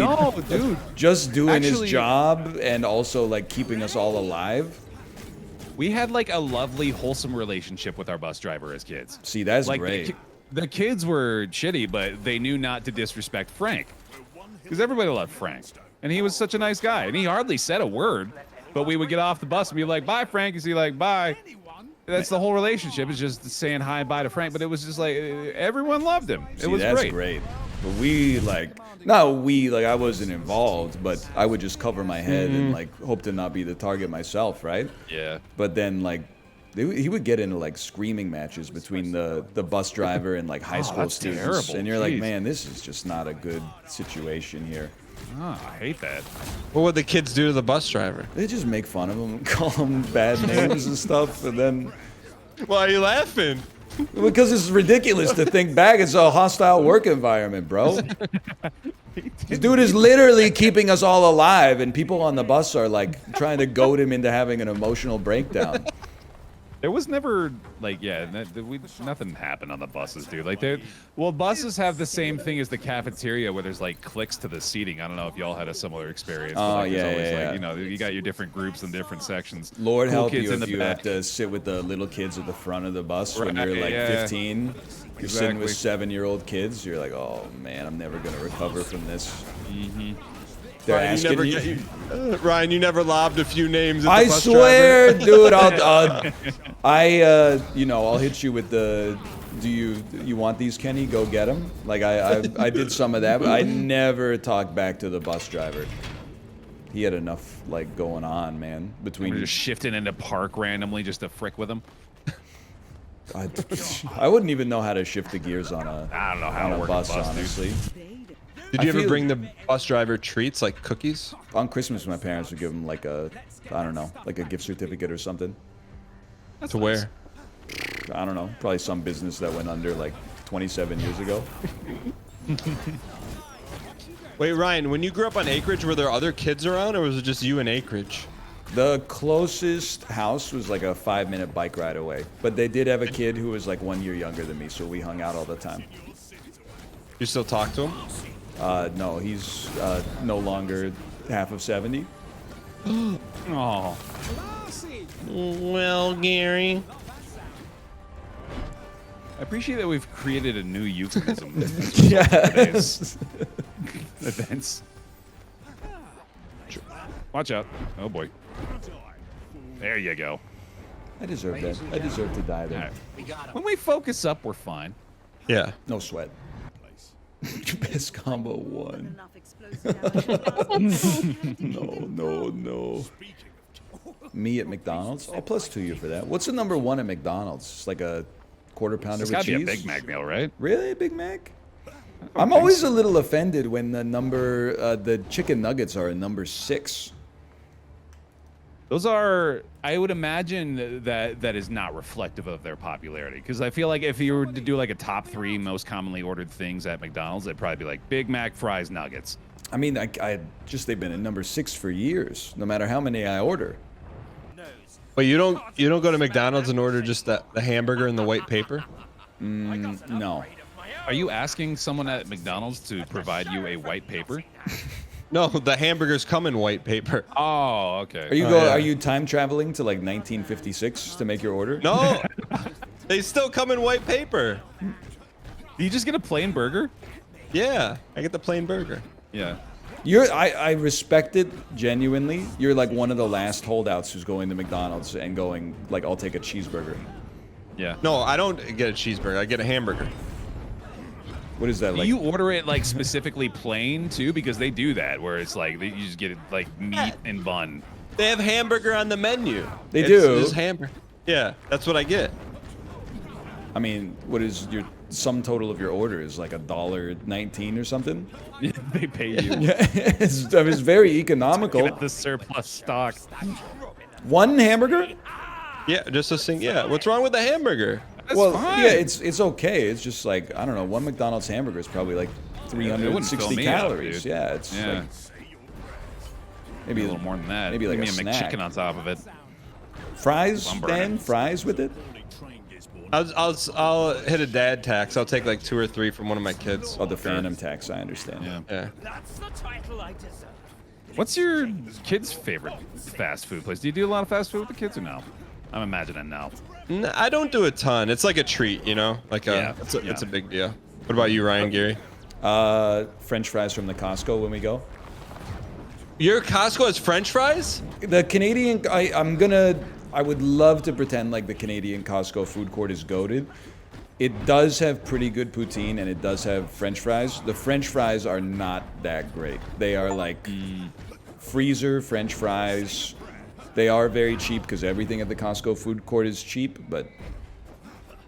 just doing his job and also like keeping us all alive. We had like a lovely, wholesome relationship with our bus driver as kids. See, that's like, great. The kids were shitty, but they knew not to disrespect Frank, because everybody loved Frank, and he was such a nice guy, and he hardly said a word. But we would get off the bus and be like, "Bye, Frank." He'd be like, "Bye." That's the whole relationship, is just saying hi, bye to Frank. But it was just like everyone loved him. It was that's great. But I wasn't involved, but I would just cover my head and like hope to not be the target myself, right? Yeah. But then like he would get into like screaming matches between the bus driver and like high school students, terrible. And you're like, man, this is just not a good situation here. Oh, I hate that. What would the kids do to the bus driver? They just make fun of him, call him bad names and stuff, and then. Why are you laughing? Because it's ridiculous to think back. It's a hostile work environment, bro. This dude is literally keeping us all alive, and people on the bus are like trying to goad him into having an emotional breakdown. There was never like, nothing happened on the buses, dude. Like, buses have the same thing as the cafeteria, where there's like clicks to the seating. I don't know if y'all had a similar experience. Oh, like, yeah. Like, you got your different groups and different sections. Lord help you if you have to sit with the little kids at the front of the bus when you're like 15. You're sitting with 7-year-old kids. You're like, oh man, I'm never gonna recover from this. Mm-hmm. Ryan, you never lobbed a few names at the I bus swear, driver. Dude, I'll hit you with the. Do you want these, Kenny? Go get them. Like I did some of that, but I never talked back to the bus driver. He had enough like going on, man. Between just shifting into park randomly just to frick with him. I wouldn't even know how to shift the gears on a. I don't know how to work bus, a bus, honestly. Dude. Did you ever bring the bus driver treats like cookies? On Christmas, my parents would give him like a gift certificate or something. That's to nice. Where? I don't know. Probably some business that went under like 27 years ago. Wait, Ryan, when you grew up on Acreage, were there other kids around, or was it just you and Acreage? The closest house was like a 5-minute bike ride away. But they did have a kid who was like 1 year younger than me, so we hung out all the time. You still talk to him? No, he's no longer half of 70. Oh. Well, Gary. I appreciate that we've created a new euphemism. Yes. Events. Watch out. Oh boy. There you go. I deserve that. I deserve to die there. Right. When we focus up, we're fine. Yeah. No sweat. Best combo 1. No. Me at McDonald's? I'll plus 2 you for that. What's the number 1 at McDonald's? It's like a quarter pounder with cheese? It's gotta be a Big Mac meal, right? Really? A Big Mac? I'm always a little offended when the chicken nuggets are a number 6. Those are, I would imagine that is not reflective of their popularity. Because I feel like if you were to do like a top 3 most commonly ordered things at McDonald's, it'd probably be like Big Mac, fries, nuggets. I mean, they've been at number 6 for years, no matter how many I order. But you don't go to McDonald's and order just the hamburger and the white paper? No. Are you asking someone at McDonald's to provide you a white paper? No, the hamburgers come in white paper. Oh, okay. Are you time traveling to like 1956 to make your order? No, they still come in white paper. Do you just get a plain burger? Yeah, I get the plain burger. Yeah. I respect it genuinely. You're like one of the last holdouts who's going to McDonald's and going like, I'll take a cheeseburger. Yeah. No, I don't get a cheeseburger. I get a hamburger. What is that like? Do you order it like specifically plain too? Because they do that, where it's like you just get it like meat and bun. They have hamburger on the menu. They do. It's hamburger. Yeah, that's what I get. I mean, what is your sum total of your order? Is like $1.19 or something? They pay you. Yeah, it's very economical. Get the surplus stock. 1 hamburger? Yeah, just a single. Yeah, what's wrong with the hamburger? That's well, fine. yeah, it's okay. It's just like, I don't know, 1 McDonald's hamburger is probably like 360 calories. Yeah, it's yeah. like maybe a little more than that. Maybe like Give a me snack. McChicken on top of it. Fries, Dan? Fries with it? I'll hit a dad tax. I'll take like 2 or 3 from one of my kids. Oh, the phantom tax. I understand. Yeah. That's the title I deserve. What's your kids' favorite fast food place? Do you do a lot of fast food with the kids or no? I'm imagining no. I don't do a ton. It's like a treat, you know? Like it's a big deal. What about you, Ryan, Gary? French fries from the Costco when we go. Your Costco has French fries? The Canadian, I would love to pretend like the Canadian Costco food court is goated. It does have pretty good poutine and it does have French fries. The French fries are not that great. They are like freezer French fries. They are very cheap because everything at the Costco food court is cheap, but...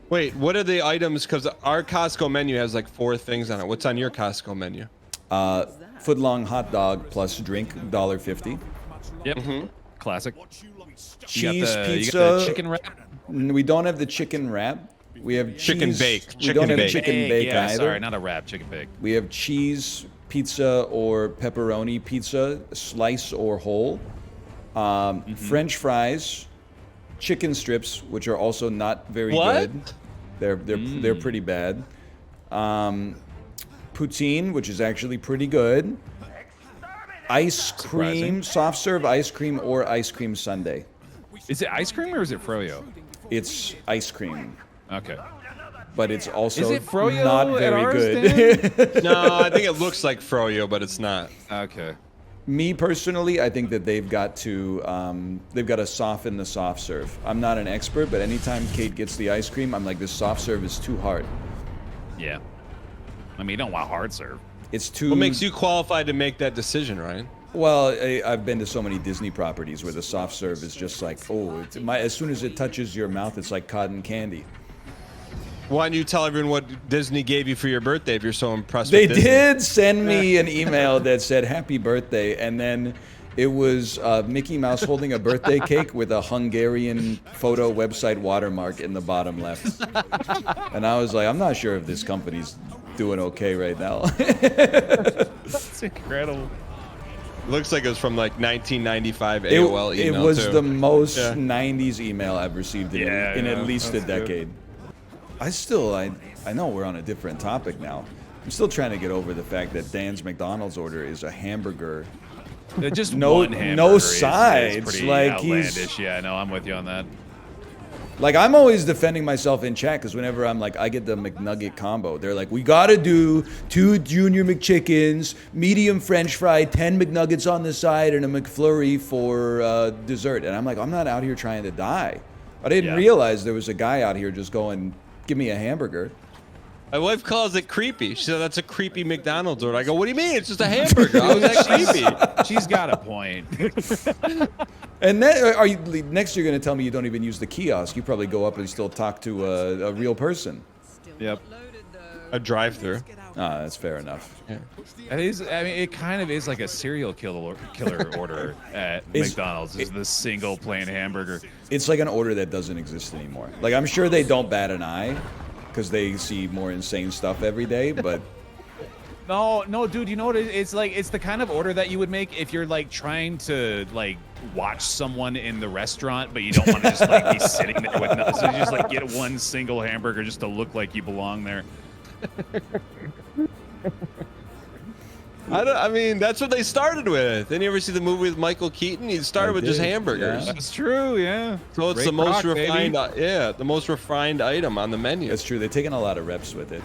Wait, what are the items? Because our Costco menu has like 4 things on it. What's on your Costco menu? Foot-long hot dog plus drink, $1.50. Yep. Classic. Cheese pizza. You got the chicken wrap? We don't have the chicken wrap. We have cheese. Chicken bake. We don't have chicken bake yeah, either. Sorry, not a wrap. Chicken bake. We have cheese pizza or pepperoni pizza, slice or whole. French fries, chicken strips, which are also not very good. They're pretty bad. Poutine, which is actually pretty good. Ice cream, soft serve ice cream or ice cream sundae. Is it ice cream or is it froyo? It's ice cream. Okay. But it's also Is it froyo not at very ours, good. No, I think it looks like froyo, but it's not. Okay. Me personally, I think that they've got to soften the soft serve. I'm not an expert, but anytime Kate gets the ice cream, I'm like, this soft serve is too hard. Yeah. I mean, you don't want hard serve. It's too... What makes you qualified to make that decision, Ryan? Well, I've been to so many Disney properties where the soft serve is just like, as soon as it touches your mouth, it's like cotton candy. Why don't you tell everyone what Disney gave you for your birthday if you're so impressed They with Disney? did send me an email that said happy birthday, and then it was Mickey Mouse holding a birthday cake with a Hungarian photo website watermark in the bottom left. And I was like, I'm not sure if this company's doing okay right now. That's That's incredible. Looks like it was from like 1995 AOL email. It was too. the most 90s email I've received in at least a that's decade. good. I know we're on a different topic now. I'm still trying to get over the fact that Dan's McDonald's order is a hamburger. Just no one hamburger no is sides. pretty Like outlandish. Yeah, no, I'm with you on that. Like, I'm always defending myself in chat because whenever I'm like, I get the McNugget combo, they're like, we gotta do 2 Junior McChickens, medium French fry, 10 McNuggets on the side, and a McFlurry for dessert. And I'm like, I'm not out here trying to die. I didn't realize there was a guy out here just going, give me a hamburger. My wife calls it creepy. She said that's a creepy McDonald's order. I go, what do you mean? It's just a hamburger. How is that creepy? She's got a point. And then, next you're going to tell me you don't even use the kiosk. You probably go up and still talk to a real person. Yep. A drive-through. Ah, that's fair enough. Yeah. It is. I mean, it kind of is like a serial killer order at McDonald's. It's the single plain hamburger. It's like an order that doesn't exist anymore. Like, I'm sure they don't bat an eye because they see more insane stuff every day, but... No, dude. You know what? It's like it's the kind of order that you would make if you're like trying to like watch someone in the restaurant, but you don't want to just like be sitting there with nothing. So you just like get one single hamburger just to look like you belong there. I mean, that's what they started with. Didn't you ever see the movie with Michael Keaton? He started with just hamburgers. Yeah. That's true. Yeah. So it's Ray the most Kroc, refined, baby. the most refined item on the menu. That's true. They're taking a lot of reps with it.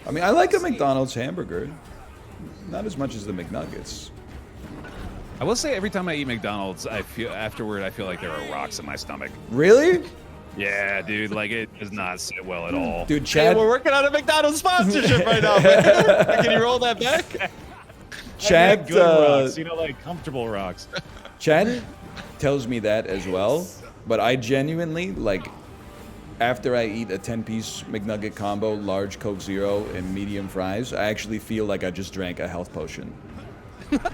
I mean, I like a McDonald's hamburger. Not as much as the McNuggets. I will say every time I eat McDonald's, I feel like there are rocks in my stomach. Really? Yeah, dude. Like it does not sit well at all. Dude, Hey, Chad, we're working on a McDonald's sponsorship right now. Man. Can you roll that back? Chad, Good rocks, you know, like comfortable rocks. Chad tells me that as well, but I genuinely, like, after I eat a 10-piece McNugget combo, large Coke Zero, and medium fries, I actually feel like I just drank a health potion.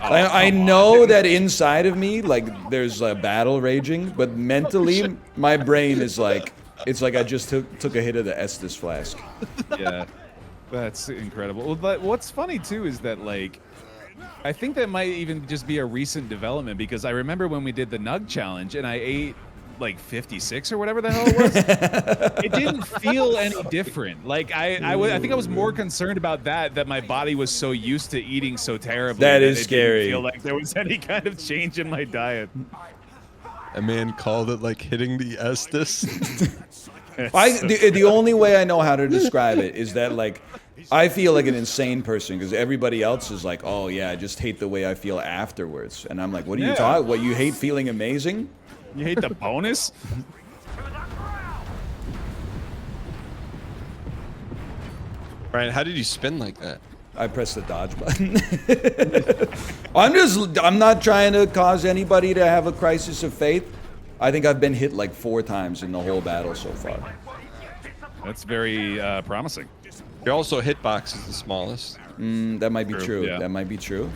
I know that inside of me, like, there's a battle raging, but mentally, my brain is like, it's like I just took a hit of the Estes flask. Yeah, that's incredible. Well, but what's funny too is that like, I think that might even just be a recent development because I remember when we did the Nug challenge and I ate like 56 or whatever the hell it was. It didn't feel any different. Like I think I was more concerned about that my body was so used to eating so terribly. That is it scary. Didn't feel like there was any kind of change in my diet. A man called it like hitting the Estes. The only way I know how to describe it is that, like, I feel like an insane person because everybody else is like, oh yeah, I just hate the way I feel afterwards. And I'm like, what are you talking? What, you hate feeling amazing? You hate the bonus? Brian, how did you spin like that? I pressed the dodge button. I'm not trying to cause anybody to have a crisis of faith. I think I've been hit like 4 times in the whole battle so far. That's very promising. Your also hitbox is the smallest. That might be true. Yeah. That might be true.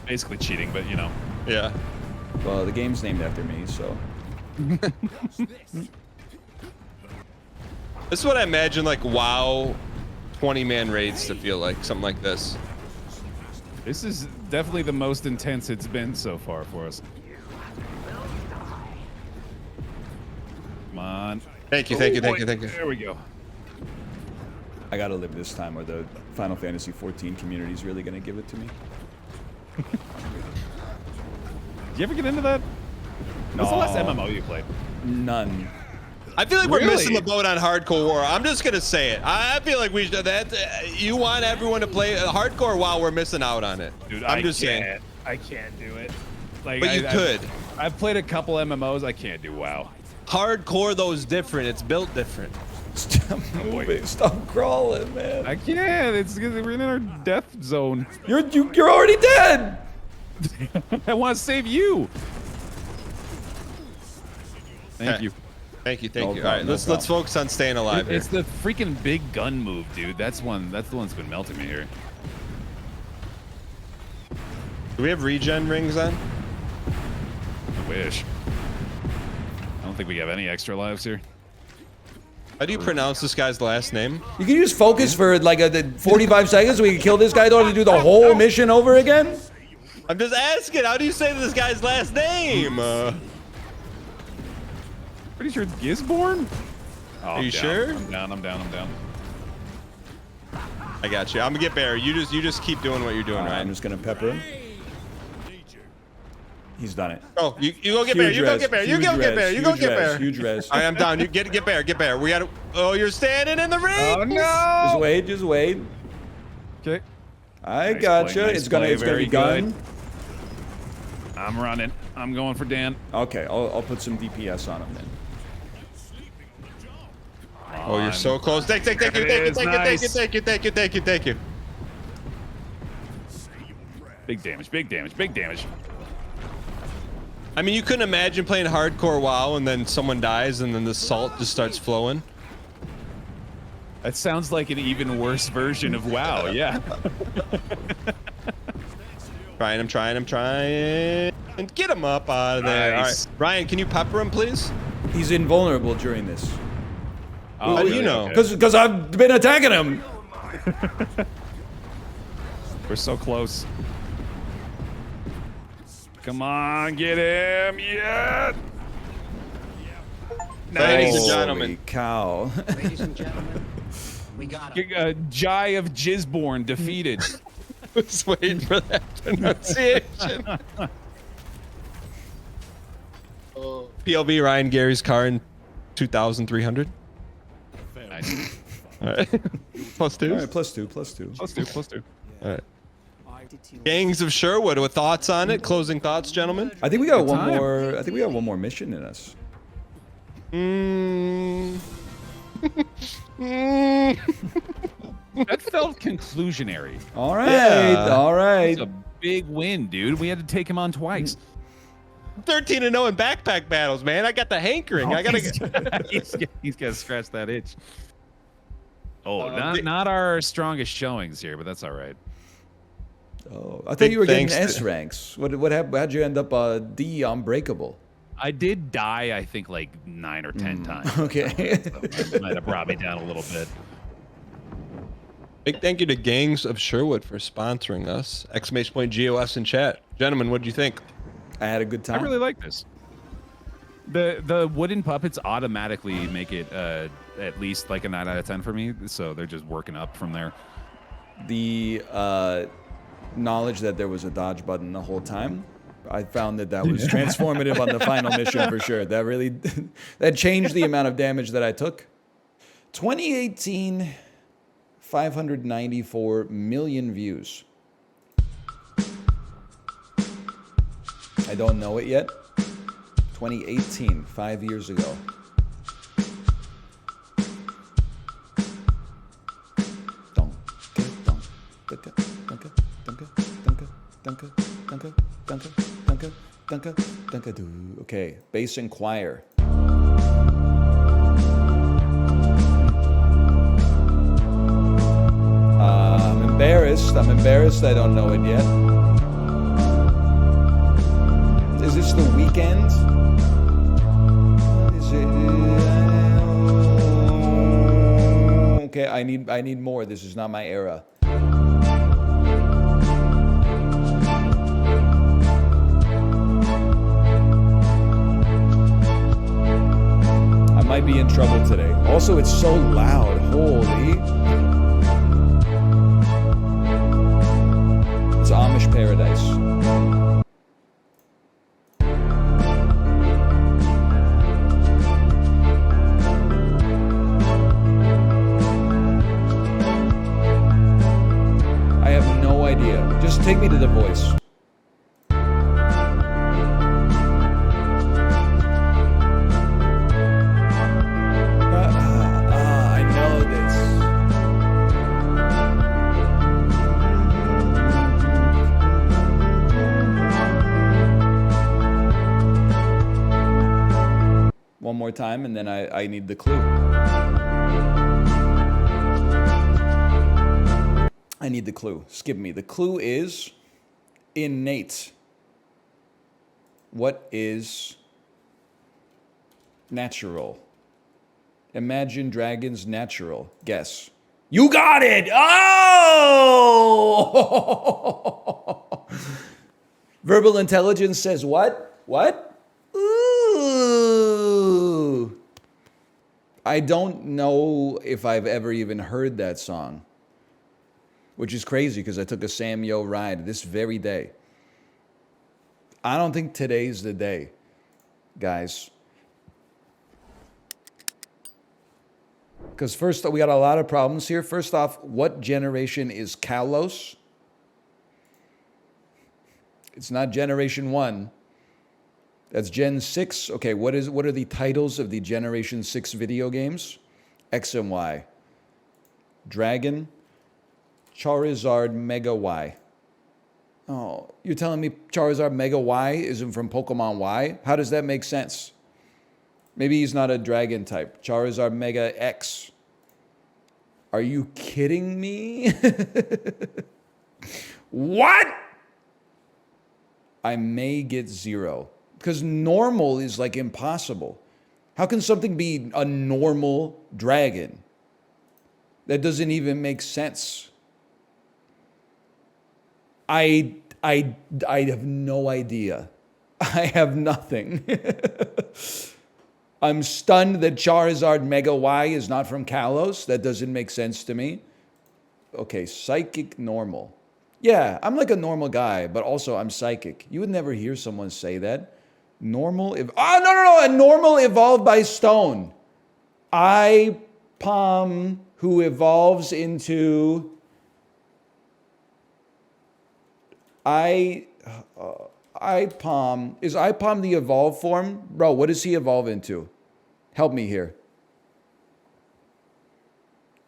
Basically cheating, but you know. Yeah. Well, the game's named after me, so. This is what I imagine like WoW 20-man raids to feel like, something like this. This is definitely the most intense it's been so far for us. Come on. Thank you. There we go. I gotta live this time or the Final Fantasy XIV community is really gonna give it to me. Did you ever get into that? What's the last MMO you played? None. I feel like we're Really? missing the boat on hardcore war. I'm just gonna say it. I feel like we should. You want everyone to play hardcore WoW. We're missing out on it. Dude, I'm just saying. I can't do it. Like, But you could. I've played a couple MMOs. I can't do WoW. Hardcore though is different. It's built different. Stop moving. Stop crawling, man. I can't. It's we're in our death zone. You're already dead. I want to save you. Thank you. Thank you. No All problem, right, no let's focus on staying alive It's here. the freaking big gun move, dude. That's the one that's been melting me here. Do we have regen rings on? I wish. I don't think we have any extra lives here. How do you pronounce this guy's last name? You can just focus for like 45 seconds so we can kill this guy. Don't have to do the whole mission over again. I'm just asking. How do you say this guy's last name? Pretty sure it's Gisborne. Oh, Are you sure? I'm down. I got you. I'm gonna get Baer. You just keep doing what you're doing, right? I'm just gonna pepper him. He's done it. Oh, you go get Baer. You go get Baer. You go get Baer. You go get Baer. Huge res. I am down. You get Baer. Get Baer. We gotta. Oh, you're standing in the ring. Oh no! Just wait. Okay. I gotcha. It's gonna be gun. I'm running. I'm going for Dan. Okay, I'll put some DPS on him then. Oh, you're so close. Thank you. Big damage. I mean, you couldn't imagine playing hardcore WoW and then someone dies and then the salt just starts flowing. That sounds like an even worse version of WoW. Yeah. I'm trying. And get him up out of there. Nice. All right, Ryan, can you pepper him, please? He's invulnerable during this. Oh, How do really? you know? Okay. Because I've been attacking him. We're so close. Come on, get him! Yeah. Ladies and Nice. gentlemen. Holy cow. Ladies and gentlemen, we got him. Jai of Gisborne defeated. I was waiting for that pronunciation. PLV Ryan Gary's car in 2,300. Nice. All right. Plus two. All right, +2. Plus two. All right. Gangs of Sherwood with thoughts on it. Closing thoughts, gentlemen. I think we got Good one time. more. I think we got one more mission in us. That felt conclusionary. All right, Yeah. all right. It's a big win, dude. We had to take him on twice. 13-0 in backpack battles, man. I got the hankering. I gotta. He's got to scratch that itch. Oh, not our strongest showings here, but that's all right. Oh, I thought Big you were getting thanks S ranks. What happened? How'd you end up D unbreakable? I did die, I think, like 9 or 10 times. Okay. That might have brought me down a little bit. Big thank you to Gangs of Sherwood for sponsoring us. Exclamation point GOS in chat. Gentlemen, what do you think? I had a good time. I really like this. The wooden puppets automatically make it at least like a 9 out of 10 for me, so they're just working up from there. The knowledge that there was a dodge button the whole time, I found that was transformative on the final mission for sure. That really that changed the amount of damage that I took. 2018, 594 million views. I don't know it yet. 2018, 5 years ago. Okay, bass and choir. I'm embarrassed I don't know it yet. Is this the weekend? Is it? Okay, I need more. This is not my era. I might be in trouble today. Also, it's so loud. Holy. It's Amish paradise. I have no idea. Just take me to the voice. I know this. One more time, and then I need the clue. I need the clue. Skip me. The clue is innate. What is natural? Imagine Dragons natural. Guess. You got it! Oh! Verbal intelligence says what? What? Ooh. I don't know if I've ever even heard that song. Which is crazy because I took a Sam Yo ride this very day. I don't think today's the day, guys. Because first, we got a lot of problems here. First off, what generation is Kalos? It's not Generation 1. That's Gen 6. Okay, what are the titles of the Generation 6 video games? X and Y. Dragon, Charizard Mega Y. Oh, you're telling me Charizard Mega Y isn't from Pokemon Y? How does that make sense? Maybe he's not a dragon type. Charizard Mega X. Are you kidding me? What? I may get 0. Because normal is like impossible. How can something be a normal dragon? That doesn't even make sense. I have no idea. I have nothing. I'm stunned that Charizard Mega Y is not from Kalos. That doesn't make sense to me. Okay, psychic normal. Yeah, I'm like a normal guy, but also I'm psychic. You would never hear someone say that. Normal, no, a normal evolved by stone. Palm who evolves into Palm. Is Palm the evolved form? Bro, what does he evolve into? Help me here.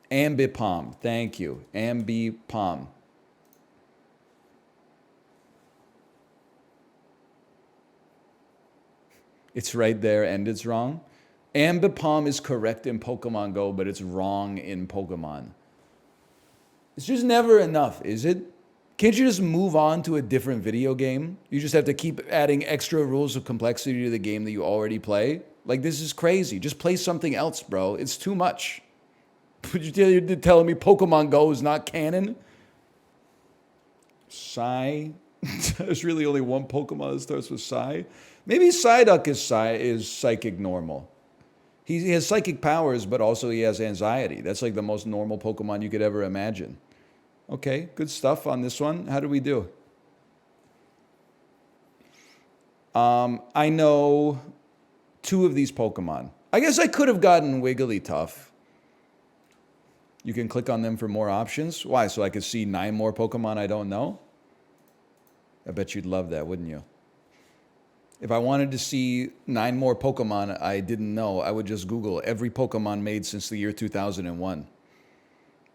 Ambipom. Thank you. Ambipom. It's right there and it's wrong. Ambipom is correct in Pokemon Go, but it's wrong in Pokemon. It's just never enough, is it? Can't you just move on to a different video game? You just have to keep adding extra rules of complexity to the game that you already play? Like, this is crazy. Just play something else, bro. It's too much. But you're telling me Pokemon Go is not canon? Psy? There's really only one Pokemon that starts with Psy? Maybe Psyduck is psychic normal. He has psychic powers, but also he has anxiety. That's like the most normal Pokemon you could ever imagine. Okay, good stuff on this one. How do we do? I know 2 of these Pokemon. I guess I could have gotten Wigglytuff. You can click on them for more options. Why? So I could see 9 more Pokemon I don't know? I bet you'd love that, wouldn't you? If I wanted to see 9 more Pokemon I didn't know, I would just Google every Pokemon made since the year 2001.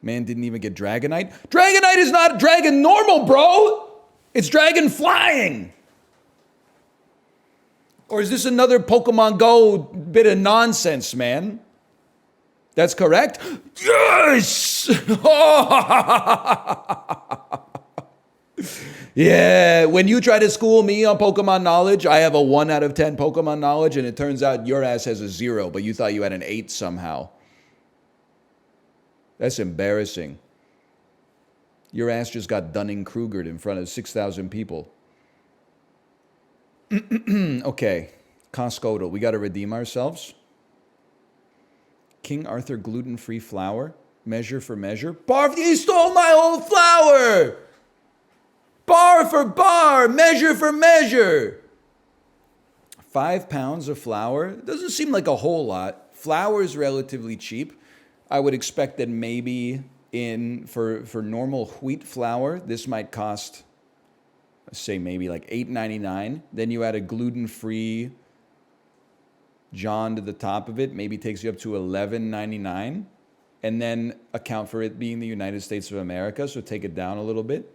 Man didn't even get Dragonite. Dragonite is not dragon normal, bro! It's dragon flying! Or is this another Pokemon Go bit of nonsense, man? That's correct? Yes! Yeah, when you try to school me on Pokemon knowledge, I have a 1 out of 10 Pokemon knowledge, and it turns out your ass has a 0, but you thought you had an 8 somehow. That's embarrassing. Your ass just got Dunning-Krugered in front of 6,000 people. Okay, Costcodle, we got to redeem ourselves. King Arthur gluten-free flour, measure for measure. Barf, you stole my whole flour! Bar for bar, measure for measure. 5 pounds of flour doesn't seem like a whole lot. Flour is relatively cheap. I would expect that maybe for normal wheat flour, this might cost, let's say maybe like $8.99. Then you add a gluten-free John to the top of it, maybe takes you up to $11.99. And then account for it being the United States of America, so take it down a little bit.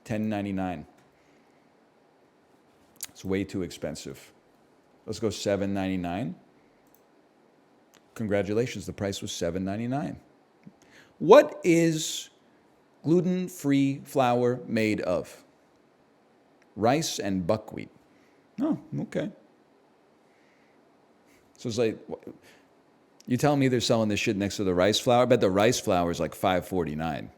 $10.99. It's way too expensive. Let's go $7.99. Congratulations, the price was $7.99. What is gluten-free flour made of? Rice and buckwheat. Oh, okay. So it's like, You telling me they're selling this shit next to the rice flour? I bet the rice flour is like $5.49.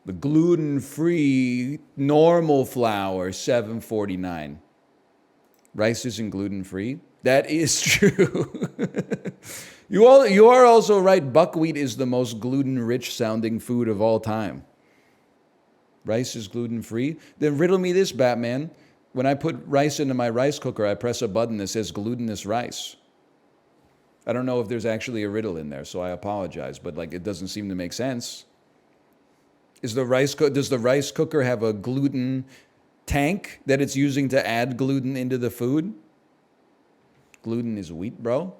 The gluten-free normal flour, $7.49. Rice isn't gluten-free? That is true. You are also right. Buckwheat is the most gluten-rich sounding food of all time. Rice is gluten-free? Then riddle me this, Batman. When I put rice into my rice cooker, I press a button that says glutinous rice. I don't know if there's actually a riddle in there, so I apologize, but like it doesn't seem to make sense. Does the rice cooker have a gluten tank that it's using to add gluten into the food? Gluten is wheat, bro.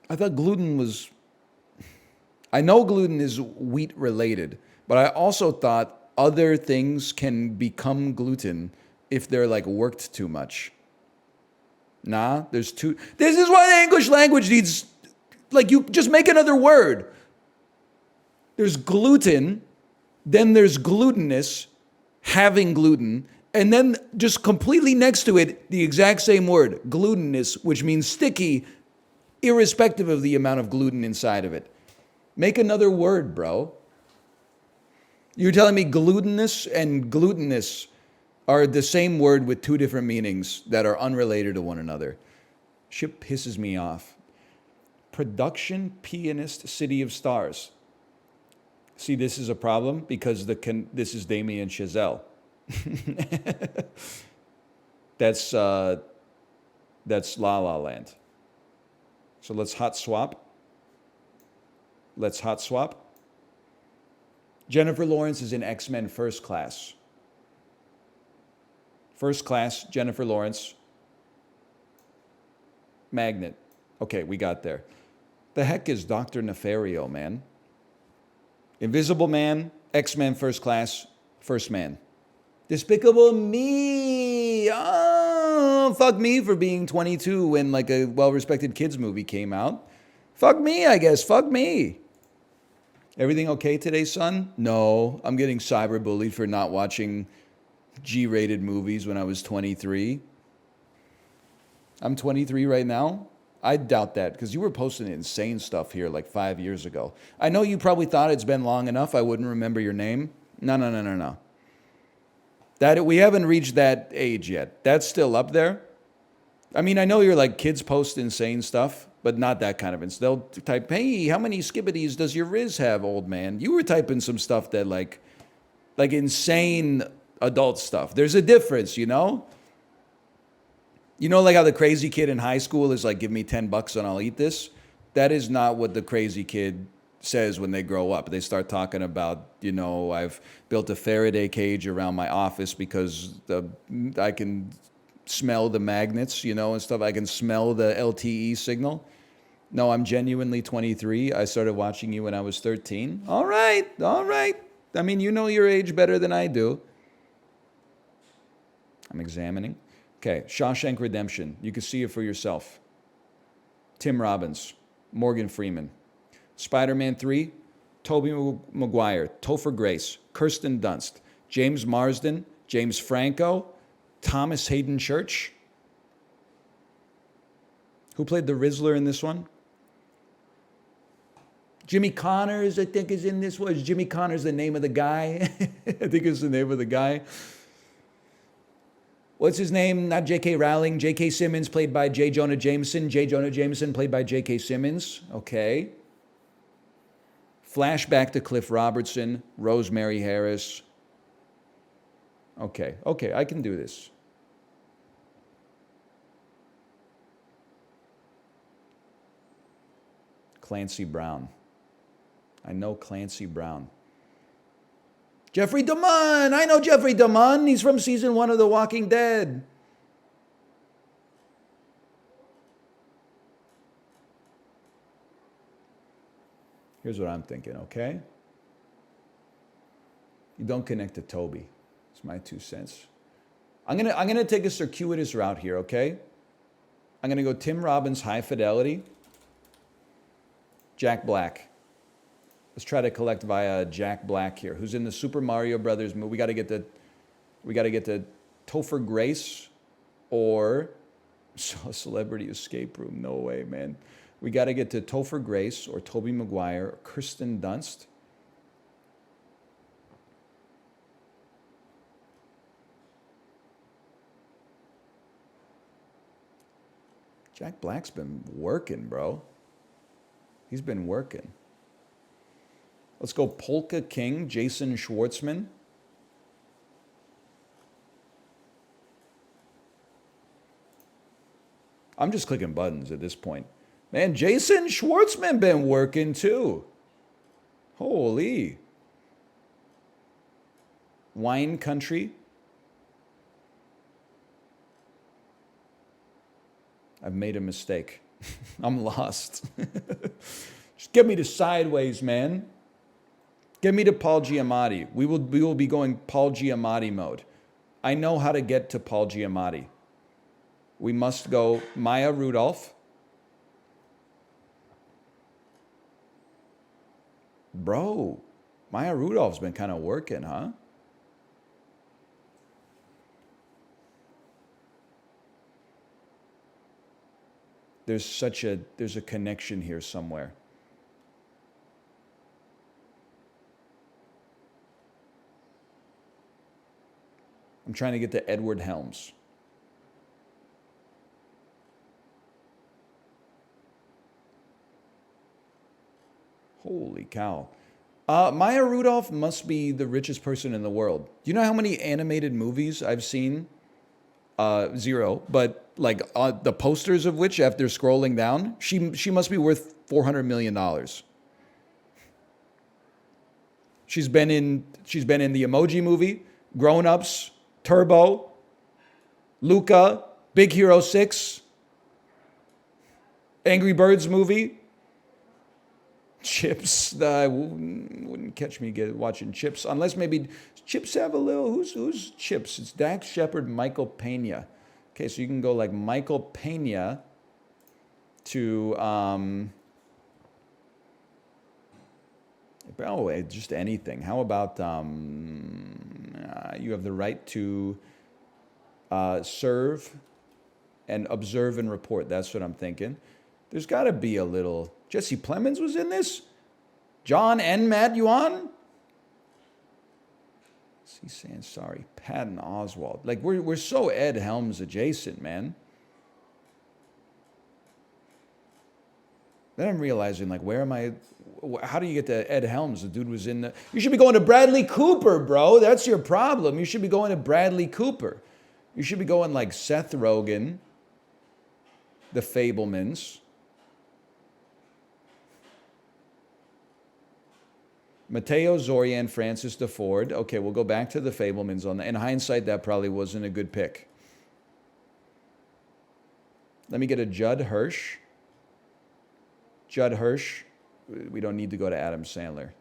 I thought gluten was... I know gluten is wheat related, but I also thought other things can become gluten if they're like worked too much. Nah, there's two. This is why the English language needs, like, you just make another word. There's gluten, then there's glutinous, having gluten, and then just completely next to it, the exact same word, glutinous, which means sticky, irrespective of the amount of gluten inside of it. Make another word, bro. You're telling me glutinous and glutinous are the same word with two different meanings that are unrelated to one another. Shit pisses me off. Production pianist, City of Stars. See, this is a problem because this is Damien Chazelle. That's La La Land. So let's hot swap. Jennifer Lawrence is in X-Men First Class. First Class, Jennifer Lawrence. Magnet. Okay, we got there. The heck is Dr. Nefario, man? Invisible Man, X-Men First Class, First Man. Despicable Me. Oh, fuck me for being 22 when like a well-respected kids movie came out. Fuck me, I guess. Fuck me. Everything okay today, son? No, I'm getting cyberbullied for not watching G-rated movies when I was 23. I'm 23 right now. I doubt that because you were posting insane stuff here like 5 years ago. I know you probably thought it's been long enough I wouldn't remember your name. No. We haven't reached that age yet. That's still up there. I mean, I know you're like kids post insane stuff, but not that kind of. They'll type, hey, how many skibbities does your Riz have, old man? You were typing some stuff that like insane adult stuff. There's a difference, you know? You know, like how the crazy kid in high school is like, give me $10 and I'll eat this? That is not what the crazy kid says when they grow up. They start talking about, you know, I've built a Faraday cage around my office because I can smell the magnets, you know, and stuff. I can smell the LTE signal. No, I'm genuinely 23. I started watching you when I was 13. All right. I mean, you know your age better than I do. I'm examining. Okay, Shawshank Redemption. You can see it for yourself. Tim Robbins, Morgan Freeman. Spider-Man 3, Tobey Maguire, Topher Grace, Kirsten Dunst, James Marsden, James Franco, Thomas Hayden Church. Who played the Rizzler in this one? Jimmy Connors, I think, is in this one. Is Jimmy Connors the name of the guy? I think it's the name of the guy. What's his name? Not J.K. Rowling. J.K. Simmons, played by J. Jonah Jameson. J. Jonah Jameson, played by J.K. Simmons. Okay. Flashback to Cliff Robertson. Rosemary Harris. Okay, I can do this. Clancy Brown. I know Clancy Brown. Jeffrey DeMunn! I know Jeffrey DeMunn. He's from season 1 of The Walking Dead. Here's what I'm thinking, okay? You don't connect to Toby. It's my 2 cents. I'm gonna take a circuitous route here, okay? I'm gonna go Tim Robbins, High Fidelity. Jack Black. Let's try to collect via Jack Black here, who's in the Super Mario Brothers movie. We got to get to Topher Grace or So a celebrity escape room. No way, man. We got to get to Topher Grace or Tobey Maguire or Kirsten Dunst. Jack Black's been working, bro. He's been working. Let's go Polka King, Jason Schwartzman. I'm just clicking buttons at this point. Man, Jason Schwartzman been working too. Holy. Wine Country. I've made a mistake. I'm lost. Just get me to Sideways, man. Get me to Paul Giamatti. We will be going Paul Giamatti mode. I know how to get to Paul Giamatti. We must go Maya Rudolph. Bro, Maya Rudolph's been kind of working, huh? There's a connection here somewhere. I'm trying to get to Edward Helms. Holy cow. Maya Rudolph must be the richest person in the world. Do you know how many animated movies I've seen? Zero, but like the posters of which, after scrolling down, she must be worth $400 million. She's been in the Emoji Movie, Grown Ups, Turbo, Luca, Big Hero 6, Angry Birds movie, Chips. I wouldn't catch me watching Chips unless maybe Chips have a little. Who's Chips? It's Dax Shepard, Michael Pena. Okay, so you can go like Michael Pena to just anything. How about you have the right to serve and observe and report. That's what I'm thinking. There's got to be a little. Jesse Plemons was in this? John and Matt Yuan? He's saying sorry. Patton Oswalt. Like, we're so Ed Helms adjacent, man. Then I'm realizing, like, where am I? How do you get to Ed Helms? The dude was in the. You should be going to Bradley Cooper, bro. That's your problem. You should be going to Bradley Cooper. You should be going like Seth Rogen, The Fablemans. Mateo Zorian, Francis DeFord. Okay, we'll go back to the Fablemans on that. In hindsight, that probably wasn't a good pick. Let me get a Judd Hirsch. Judd Hirsch. We don't need to go to Adam Sandler.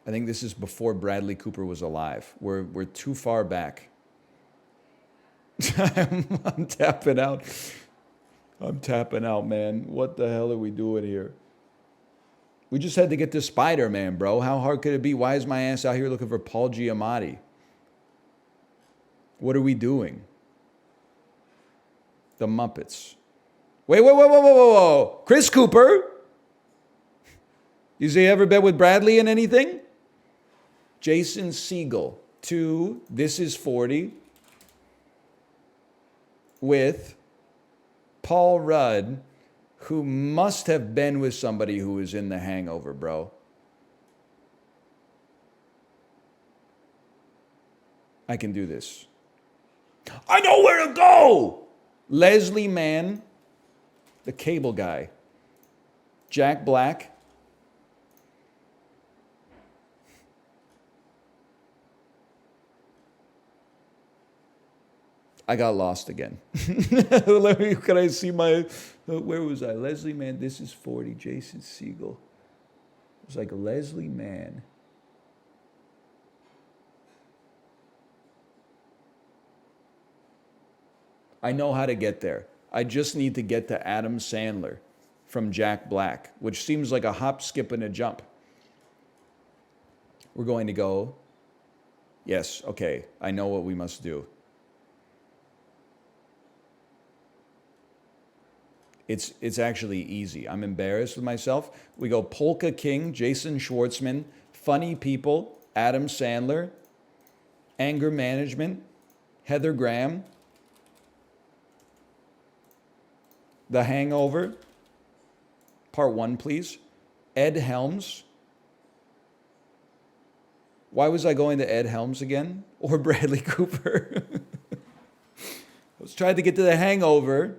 I think this is before Bradley Cooper was alive. We're too far back. I'm tapping out. I'm tapping out, man. What the hell are we doing here? We just had to get to Spider-Man, bro. How hard could it be? Why is my ass out here looking for Paul Giamatti? What are we doing? The Muppets. Whoa. Chris Cooper? Has he ever been with Bradley in anything? Jason Segel. 2, This Is 40. With Paul Rudd, who must have been with somebody who was in The Hangover, bro. I can do this. I know where to go! Leslie Mann, the cable guy. Jack Black. I got lost again. Can I see my, where was I? Leslie Mann, This Is 40, Jason Segel. It was like Leslie Mann. I know how to get there. I just need to get to Adam Sandler from Jack Black, which seems like a hop, skip, and a jump. We're going to go Yes, okay. I know what we must do. It's actually easy. I'm embarrassed with myself. We go Polka King, Jason Schwartzman, Funny People, Adam Sandler, Anger Management, Heather Graham, The Hangover, part 1, please. Ed Helms. Why was I going to Ed Helms again? Or Bradley Cooper? Let's try to get to The Hangover,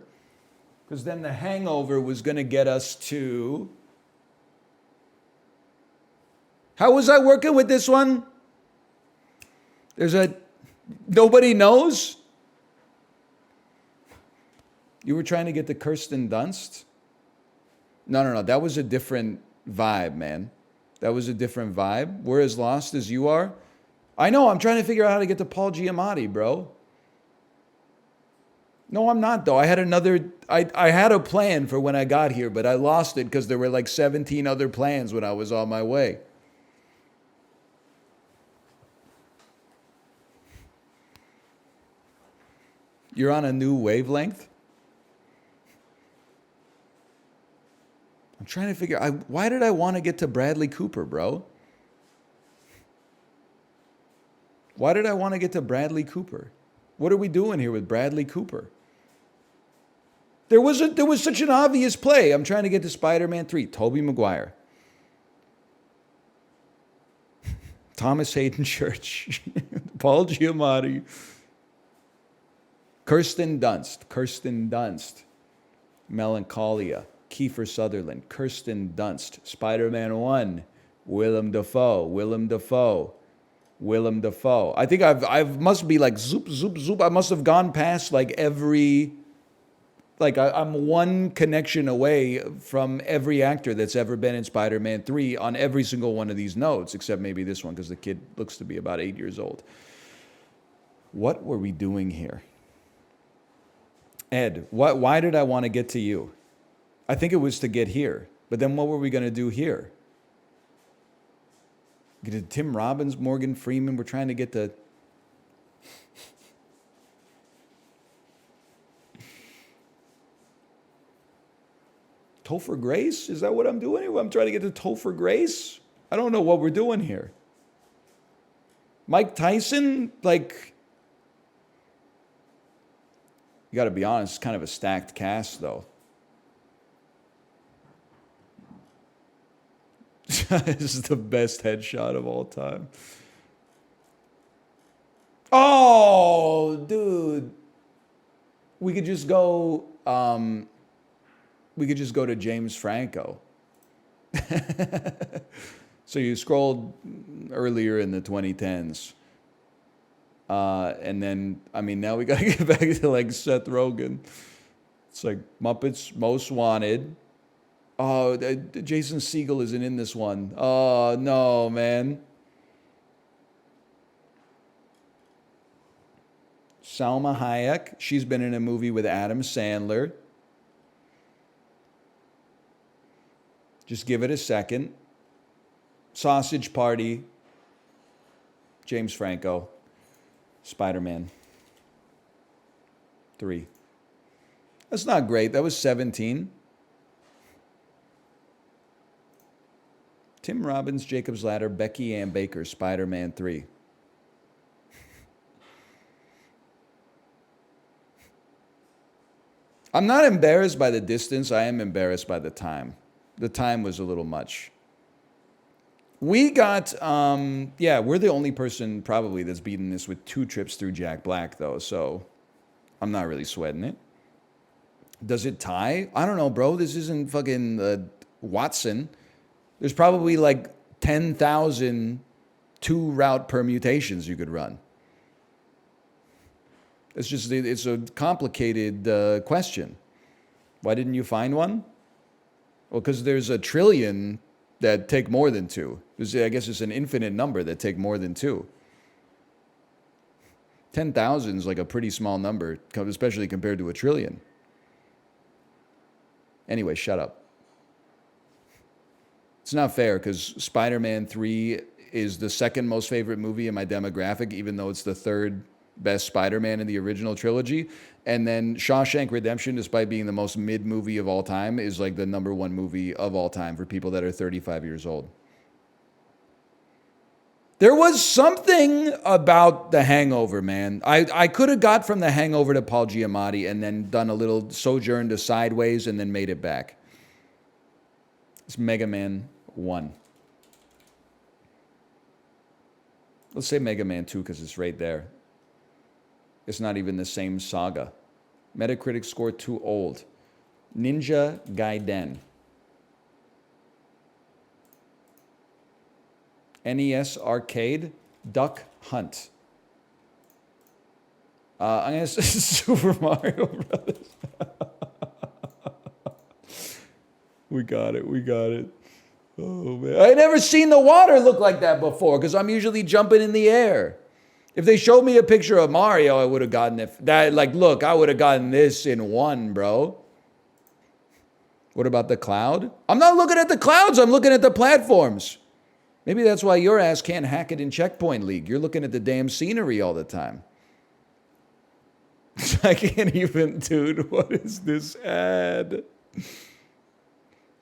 because then The Hangover was going to get us to... How was I working with this one? There's a... Nobody knows? You were trying to get to Kirsten Dunst? No. That was a different vibe, man. That was a different vibe. We're as lost as you are. I know, I'm trying to figure out how to get to Paul Giamatti, bro. No, I'm not, though. I had a plan for when I got here, but I lost it because there were like 17 other plans when I was on my way. You're on a new wavelength? I'm trying to figure out, why did I want to get to Bradley Cooper, bro? Why did I want to get to Bradley Cooper? What are we doing here with Bradley Cooper? There was such an obvious play. I'm trying to get to Spider-Man 3. Tobey Maguire. Thomas Hayden Church. Paul Giamatti. Kirsten Dunst. Melancholia. Kiefer Sutherland. Kirsten Dunst. Spider-Man 1. Willem Dafoe. I think I've must be like zoop. I must have gone past like every... Like, I'm one connection away from every actor that's ever been in Spider-Man 3 on every single one of these notes, except maybe this one, because the kid looks to be about 8 years old. What were we doing here? Ed, why did I want to get to you? I think it was to get here. But then what were we going to do here? Get to Tim Robbins, Morgan Freeman. We're trying to get to... Topher Grace? Is that what I'm doing here? I'm trying to get to Topher Grace? I don't know what we're doing here. Mike Tyson? Like, you got to be honest, it's kind of a stacked cast, though. This is the best headshot of all time. Oh, dude. We could just go... we could just go to James Franco. So you scrolled earlier in the 2010s. And then, I mean, now we got to get back to like Seth Rogen. It's like Muppets Most Wanted. Oh, Jason Segel isn't in this one. Oh, no, man. Salma Hayek. She's been in a movie with Adam Sandler. Just give it a second. Sausage Party. James Franco. Spider-Man 3. That's not great. That was 17. Tim Robbins, Jacob's Ladder, Becky Ann Baker, Spider-Man 3. I'm not embarrassed by the distance. I am embarrassed by the time. The time was a little much. We got, yeah, we're the only person probably that's beaten this with 2 trips through Jack Black, though, so I'm not really sweating it. Does it tie? I don't know, bro. This isn't fucking Watson. There's probably like 10,000 2-route permutations you could run. It's a complicated question. Why didn't you find one? Well, because there's a trillion that take more than 2. I guess it's an infinite number that take more than 2. 10,000 is like a pretty small number, especially compared to a trillion. Anyway, shut up. It's not fair because Spider-Man 3 is the second most favorite movie in my demographic, even though it's the third best Spider-Man in the original trilogy. And then Shawshank Redemption, despite being the most mid movie of all time, is like the #1 movie of all time for people that are 35 years old. There was something about The Hangover, man. I could have got from The Hangover to Paul Giamatti and then done a little sojourn to Sideways and then made it back. It's Mega Man 1. Let's say Mega Man 2 because it's right there. It's not even the same saga. Metacritic score too old. Ninja Gaiden. NES Arcade, Duck Hunt. I'm going to say Super Mario Brothers. We got it. Oh, man. I never seen the water look like that before because I'm usually jumping in the air. If they showed me a picture of Mario, I would have gotten it. Look, I would have gotten this in one, bro. What about the cloud? I'm not looking at the clouds. I'm looking at the platforms. Maybe that's why your ass can't hack it in Checkpoint League. You're looking at the damn scenery all the time. I can't even, dude. What is this ad?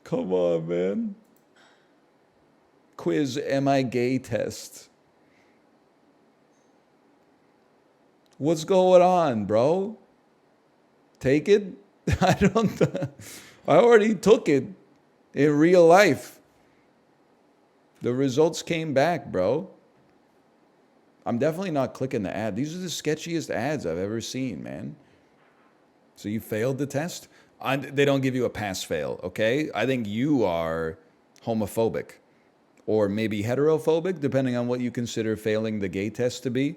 Come on, man. Quiz, am I gay test. What's going on, bro? Take it? I already took it in real life. The results came back, bro. I'm definitely not clicking the ad. These are the sketchiest ads I've ever seen, man. So you failed the test? They don't give you a pass-fail, okay? I think you are homophobic or maybe heterophobic, depending on what you consider failing the gay test to be.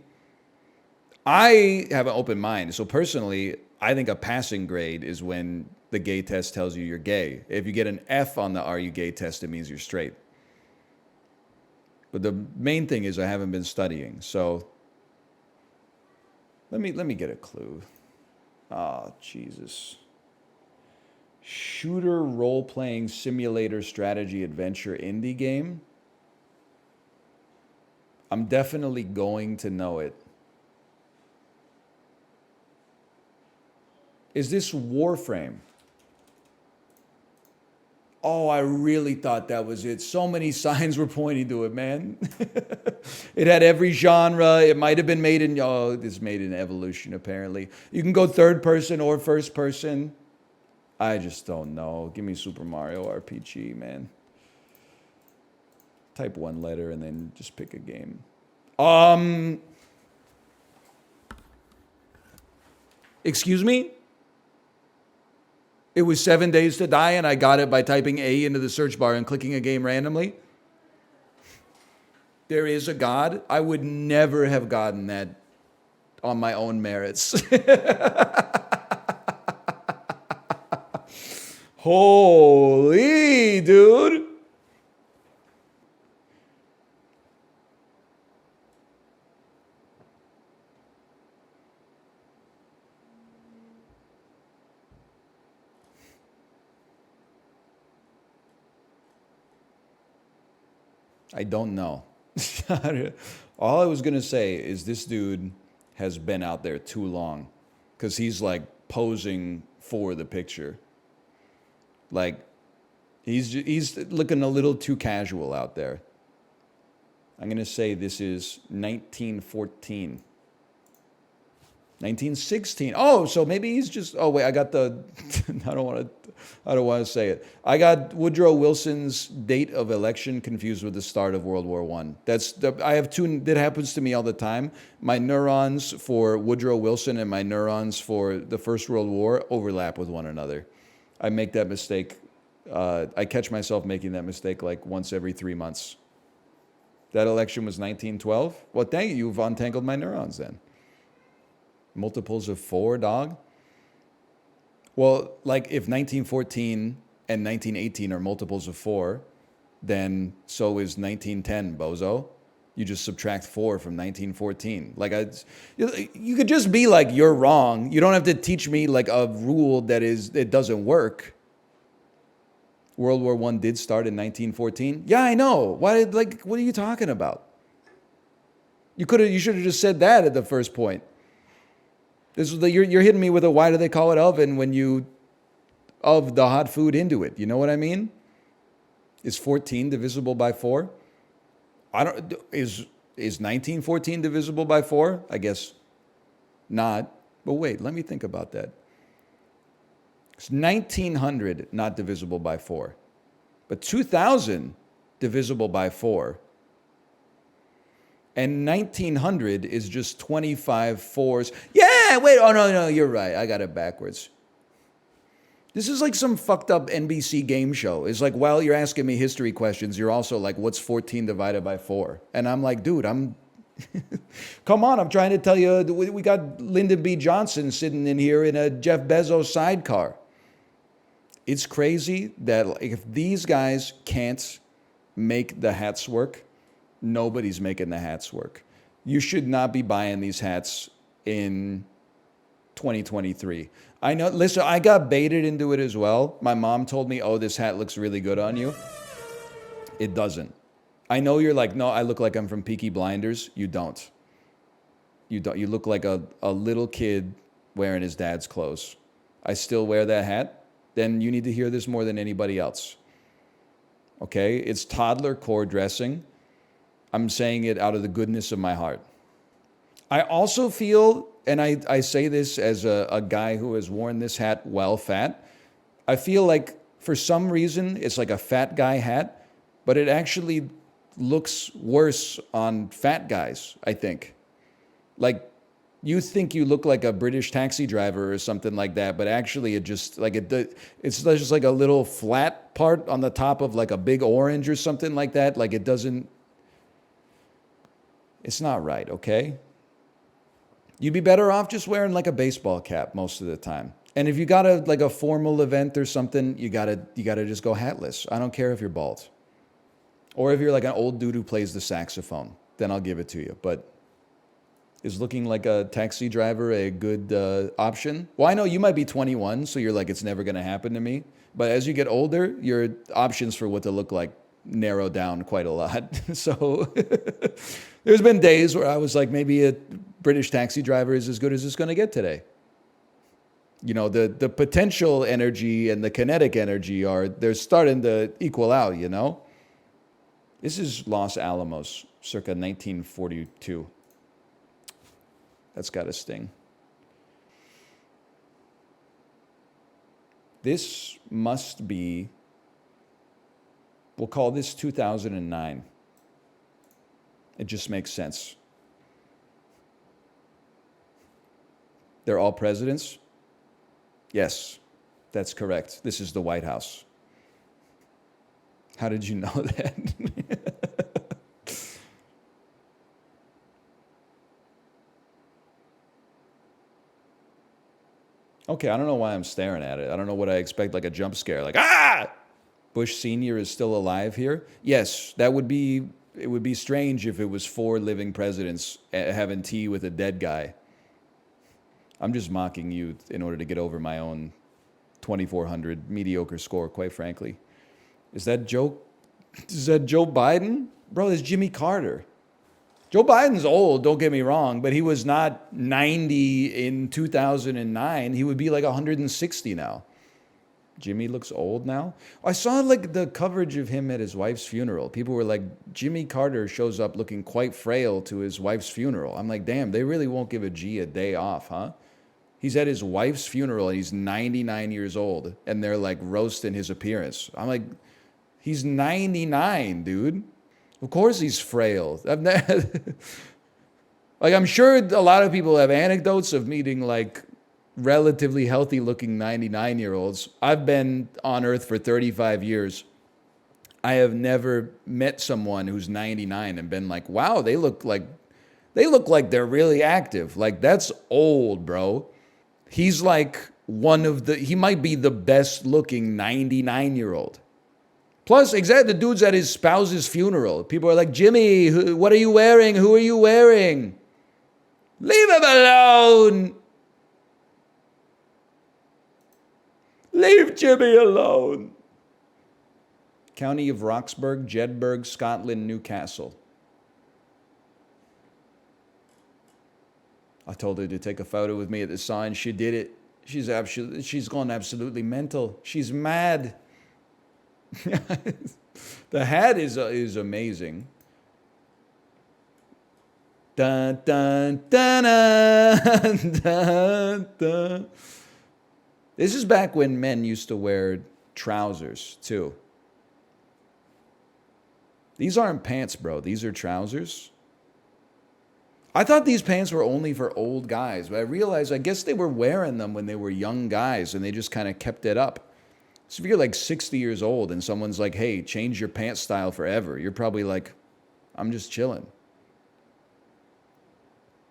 I have an open mind. So personally, I think a passing grade is when the gay test tells you you're gay. If you get an F on the Are You Gay test, it means you're straight. But the main thing is I haven't been studying. So let me get a clue. Oh, Jesus. Shooter role-playing simulator strategy adventure indie game. I'm definitely going to know it. Is this Warframe? Oh, I really thought that was it. So many signs were pointing to it, man. It had every genre. It might have been made in, it's made in Evolution, apparently. You can go third person or first person. I just don't know. Give me Super Mario RPG, man. Type one letter and then just pick a game. Excuse me? It was 7 Days to Die, and I got it by typing A into the search bar and clicking a game randomly. There is a God. I would never have gotten that on my own merits. Holy, dude. I don't know. All I was going to say is this dude has been out there too long because he's like posing for the picture. Like he's looking a little too casual out there. I'm going to say this is 1914. 1916. Oh, so maybe he's just, oh wait, I got the, I don't want to say it. I got Woodrow Wilson's date of election confused with the start of World War I. I have two, that happens to me all the time. My neurons for Woodrow Wilson and my neurons for the First World War overlap with one another. I make that mistake. I catch myself making that mistake like once every 3 months. That election was 1912? Well, thank you. You've untangled my neurons then. Multiples of 4, dog? Well, like if 1914 and 1918 are multiples of 4, then so is 1910, bozo. You just subtract 4 from 1914. Like you could just be like, you're wrong. You don't have to teach me like a rule that it doesn't work. World War I did start in 1914. Yeah, I know. What are you talking about? You should have just said that at the first point. You're hitting me with a why do they call it oven when you of the hot food into it. You know what I mean? Is 14 divisible by 4? Is 1914 divisible by 4? I guess not. But wait, let me think about that. It's 1900 not divisible by 4. But 2000 divisible by 4. And 1900 is just 25 fours. Yeah, wait, oh no, you're right. I got it backwards. This is like some fucked up NBC game show. It's like, while you're asking me history questions, you're also like, what's 14 divided by 4? And I'm like, dude, come on, I'm trying to tell you, we got Lyndon B. Johnson sitting in here in a Jeff Bezos sidecar. It's crazy that if these guys can't make the hats work, nobody's making the hats work. You should not be buying these hats in 2023. I know, listen, I got baited into it as well. My mom told me, oh, this hat looks really good on you. It doesn't. I know you're like, no, I look like I'm from Peaky Blinders. You don't. You don't. You look like a little kid wearing his dad's clothes. I still wear that hat. Then you need to hear this more than anybody else. Okay? It's toddler core dressing. I'm saying it out of the goodness of my heart. I also feel, and I say this as a guy who has worn this hat while fat, I feel like for some reason it's like a fat guy hat, but it actually looks worse on fat guys, I think. Like, you think you look like a British taxi driver or something like that, but actually it just, like, it's just like a little flat part on the top of like a big orange or something like that. Like, it doesn't, it's not right, okay? You'd be better off just wearing like a baseball cap most of the time. And if you got a formal event or something, you gotta just go hatless. I don't care if you're bald. Or if you're like an old dude who plays the saxophone, then I'll give it to you. But is looking like a taxi driver a good option? Well, I know you might be 21, so you're like, it's never gonna happen to me. But as you get older, your options for what to look like narrow down quite a lot. So there's been days where I was like, maybe a British taxi driver is as good as it's going to get today. You know, the potential energy and the kinetic energy they're starting to equal out, you know? This is Los Alamos, circa 1942. That's got to sting. This must be, we'll call this 2009. It just makes sense. They're all presidents? Yes, that's correct. This is the White House. How did you know that? Okay, I don't know why I'm staring at it. I don't know what I expect, like a jump scare, like, ah! Bush Sr. is still alive here? Yes, it would be strange if it was 4 living presidents having tea with a dead guy. I'm just mocking you in order to get over my own 2,400 mediocre score, quite frankly. Is that Joe Biden? Bro, it's Jimmy Carter. Joe Biden's old, don't get me wrong, but he was not 90 in 2009. He would be like 160 now. Jimmy looks old now. I saw like the coverage of him at his wife's funeral. People were like, Jimmy Carter shows up looking quite frail to his wife's funeral. I'm like, damn, they really won't give a G a day off, huh? He's at his wife's funeral and he's 99 years old and they're like roasting his appearance. I'm like, he's 99, dude. Of course he's frail. Like, I'm sure a lot of people have anecdotes of meeting like relatively healthy looking 99-year-olds. I've been on Earth for 35 years. I have never met someone who's 99 and been like, wow, they look like they're really active. Like, that's old, bro. He's like he might be the best looking 99-year-old. Plus, exactly, the dude's at his spouse's funeral. People are like, Jimmy, what are you wearing? Who are you wearing? Leave him alone. Leave Jimmy alone. County of Roxburgh, Jedburgh, Scotland, Newcastle. I told her to take a photo with me at the sign. She did it. She's gone absolutely mental. She's mad. The hat is amazing. Dun, dun, dun, dun, dun, dun. This is back when men used to wear trousers too. These aren't pants, bro. These are trousers. I thought these pants were only for old guys, but I realized I guess they were wearing them when they were young guys and they just kind of kept it up. So if you're like 60 years old and someone's like, hey, change your pants style forever, you're probably like, I'm just chilling.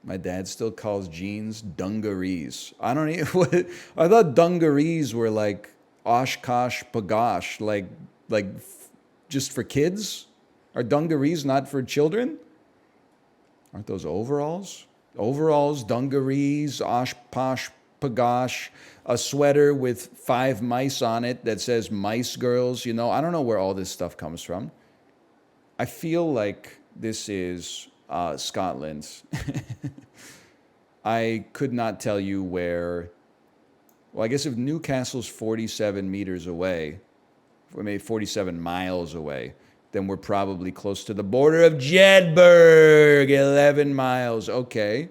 My dad still calls jeans dungarees. I don't even, I thought dungarees were like Oshkosh Pagosh, like just for kids? Are dungarees not for children? Aren't those overalls? Overalls, dungarees, Oshkosh Pagosh, a sweater with 5 mice on it that says Mice Girls. You know, I don't know where all this stuff comes from. I feel like this is Scotland. I could not tell you where. Well, I guess if Newcastle's 47 meters away, or maybe 47 miles away, then we're probably close to the border of Jedburgh, 11 miles. Okay.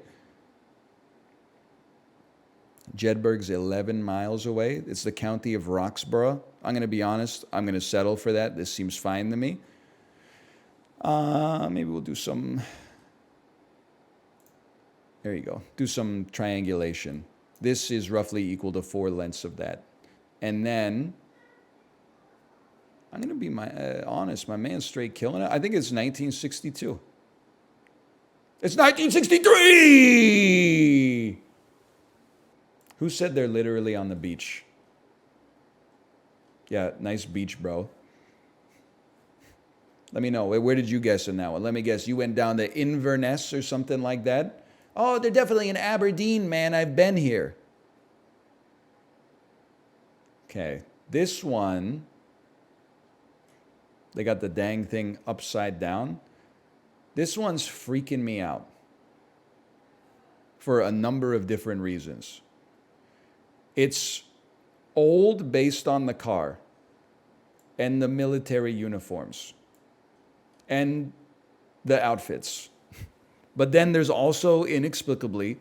Jedburgh's 11 miles away. It's the county of Roxborough. I'm going to be honest. I'm going to settle for that. This seems fine to me. Maybe we'll do some... There you go. Do some triangulation. This is roughly equal to 4 lengths of that. And then... I'm going to be honest. My man's straight killing it. I think it's 1962. It's 1963! Who said they're literally on the beach? Yeah, nice beach, bro. Let me know. Where did you guess in that one? Let me guess. You went down to Inverness or something like that? Oh, they're definitely in Aberdeen, man. I've been here. Okay. This one, they got the dang thing upside down. This one's freaking me out for a number of different reasons. It's old based on the car and the military uniforms and the outfits. But then there's also, inexplicably,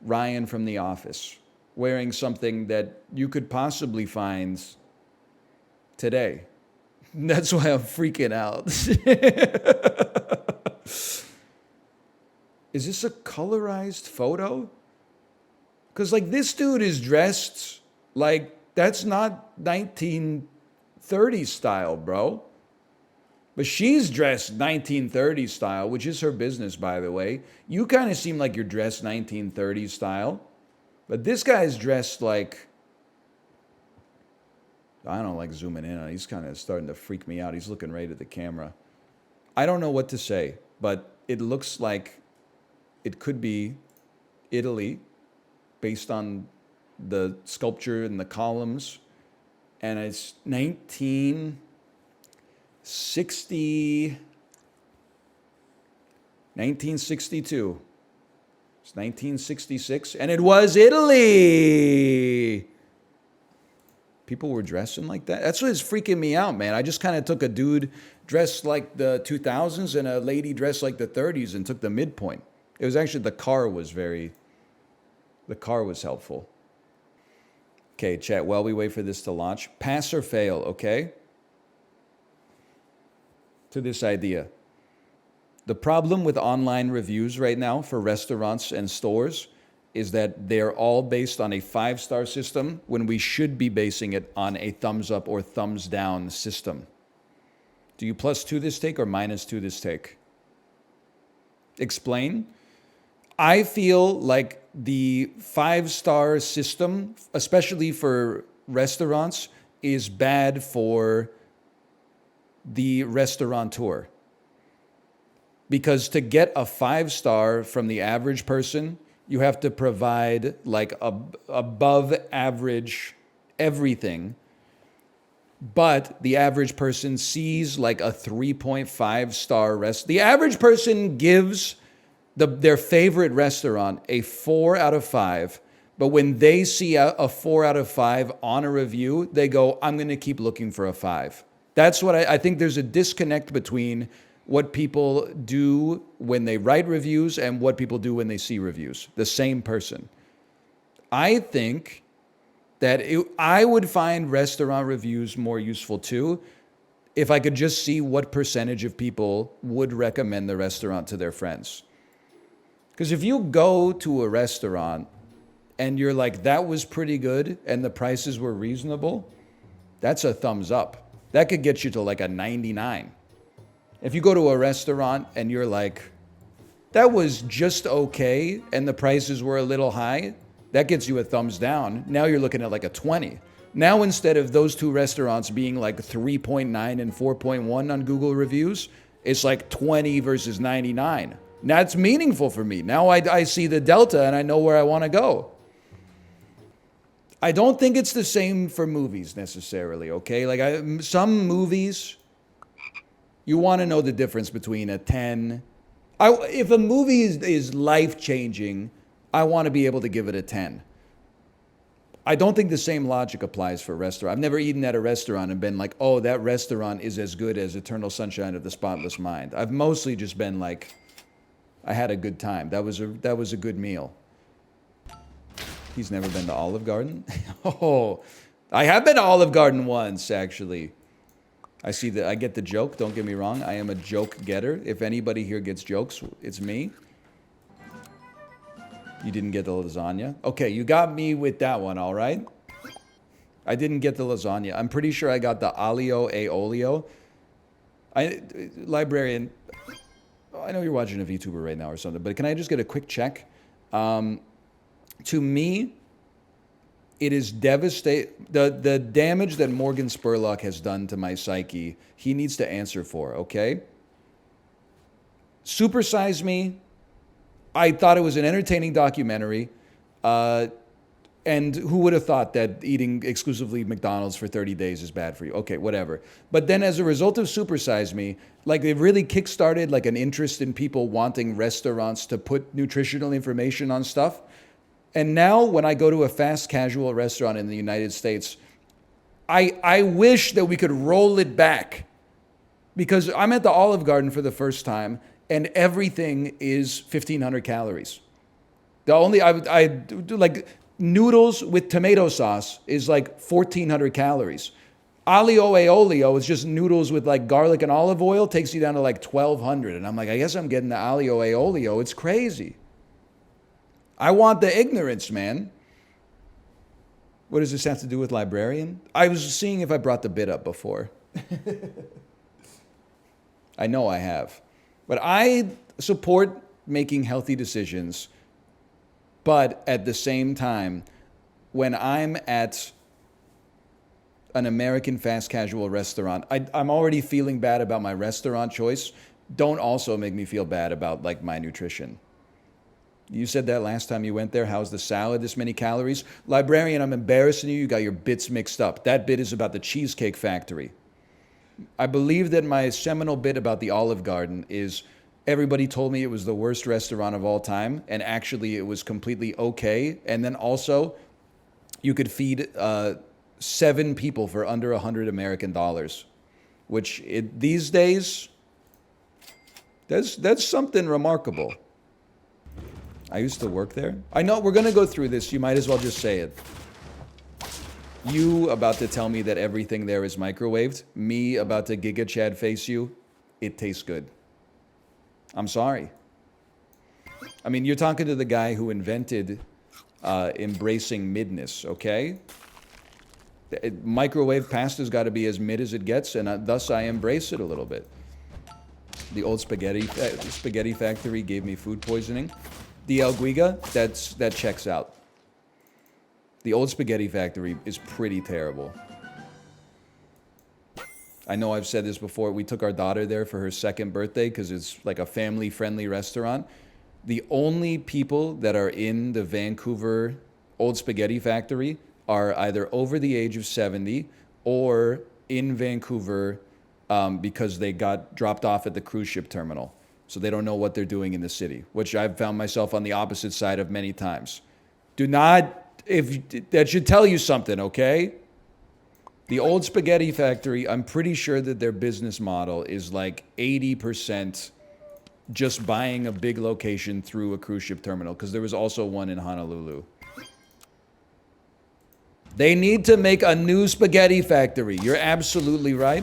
Ryan from The Office wearing something that you could possibly find today. That's why I'm freaking out. Is this a colorized photo? Because, like, this dude is dressed like that's not 1930s style, bro. But she's dressed 1930s style, which is her business, by the way. You kind of seem like you're dressed 1930s style. But this guy's dressed like... I don't like zooming in on it. He's kind of starting to freak me out. He's looking right at the camera. I don't know what to say, but it looks like it could be Italy based on the sculpture and the columns. And it's 1962. It's 1966, and it was Italy. People were dressing like that. That's what's freaking me out, man. I just kind of took a dude dressed like the 2000s and a lady dressed like the 30s and took the midpoint. It was actually, the car was helpful. Okay, chat, while we wait for this to launch, pass or fail, okay? To this idea. The problem with online reviews right now for restaurants and stores is that they're all based on a 5-star system when we should be basing it on a thumbs up or thumbs down system. Do you +2 this take or -2 this take? Explain. I feel like the 5-star system, especially for restaurants, is bad for the restaurateur. Because to get a 5-star from the average person, you have to provide like above average everything. But the average person sees like a 3.5-star rest. The average person gives their favorite restaurant a 4 out of 5, but when they see a 4 out of 5 on a review, they go, I'm going to keep looking for a 5. That's what I think. There's a disconnect between what people do when they write reviews and what people do when they see reviews. The same person. I think that I would find restaurant reviews more useful too if I could just see what percentage of people would recommend the restaurant to their friends. Because if you go to a restaurant and you're like, that was pretty good and the prices were reasonable, that's a thumbs up. That could get you to like a 99. If you go to a restaurant and you're like, that was just okay and the prices were a little high, that gets you a thumbs down. Now you're looking at like a 20. Now instead of those two restaurants being like 3.9 and 4.1 on Google reviews, it's like 20 versus 99. That's meaningful for me. Now I see the delta and I know where I want to go. I don't think it's the same for movies necessarily, okay? Like some movies, you want to know the difference between a 10. If a movie is life-changing, I want to be able to give it a 10. I don't think the same logic applies for a restaurant. I've never eaten at a restaurant and been like, oh, that restaurant is as good as Eternal Sunshine of the Spotless Mind. I've mostly just been like, I had a good time. That was a good meal. He's never been to Olive Garden? Oh, I have been to Olive Garden once, actually. I see that. I get the joke. Don't get me wrong. I am a joke getter. If anybody here gets jokes, it's me. You didn't get the lasagna? Okay, you got me with that one, all right? I didn't get the lasagna. I'm pretty sure I got the aglio e olio. Librarian, I know you're watching a VTuber right now or something, but can I just get a quick check? To me, it is devastating. The damage that Morgan Spurlock has done to my psyche, he needs to answer for, okay? Super Size Me, I thought it was an entertaining documentary. And who would have thought that eating exclusively McDonald's for 30 days is bad for you? Okay, whatever. But then as a result of Super Size Me, like it really kickstarted like an interest in people wanting restaurants to put nutritional information on stuff. And now when I go to a fast casual restaurant in the United States, I wish that we could roll it back. Because I'm at the Olive Garden for the first time and everything is 1,500 calories. The only, I do like noodles with tomato sauce is like 1,400 calories. Aglio e olio is just noodles with like garlic and olive oil, takes you down to like 1,200. And I'm like, I guess I'm getting the aglio e olio. It's crazy. I want the ignorance, man. What does this have to do with librarian? I was seeing if I brought the bit up before. I know I have. But I support making healthy decisions. But at the same time, when I'm at an American fast casual restaurant, I'm already feeling bad about my restaurant choice. Don't also make me feel bad about like my nutrition. You said that last time you went there. How's the salad? This many calories? Librarian, I'm embarrassing you. You got your bits mixed up. That bit is about the Cheesecake Factory. I believe that my seminal bit about the Olive Garden is everybody told me it was the worst restaurant of all time, and actually it was completely okay. And then also, you could feed 7 people for under $100 American dollars, which these days, that's something remarkable. I used to work there. I know we're going to go through this. You might as well just say it. You about to tell me that everything there is microwaved. Me about to Giga Chad face you. It tastes good. I'm sorry. I mean, you're talking to the guy who invented embracing midness, okay? Microwave pasta's got to be as mid as it gets, and thus I embrace it a little bit. The old spaghetti factory gave me food poisoning. The El Guiga, that checks out. The old spaghetti factory is pretty terrible. I know I've said this before. We took our daughter there for her 2nd birthday because it's like a family-friendly restaurant. The only people that are in the Vancouver old spaghetti factory are either over the age of 70 or in Vancouver because they got dropped off at the cruise ship terminal. So they don't know what they're doing in the city, which I've found myself on the opposite side of many times. Do not, that should tell you something, okay? The old spaghetti factory, I'm pretty sure that their business model is like 80% just buying a big location through a cruise ship terminal, because there was also one in Honolulu. They need to make a new spaghetti factory. You're absolutely right.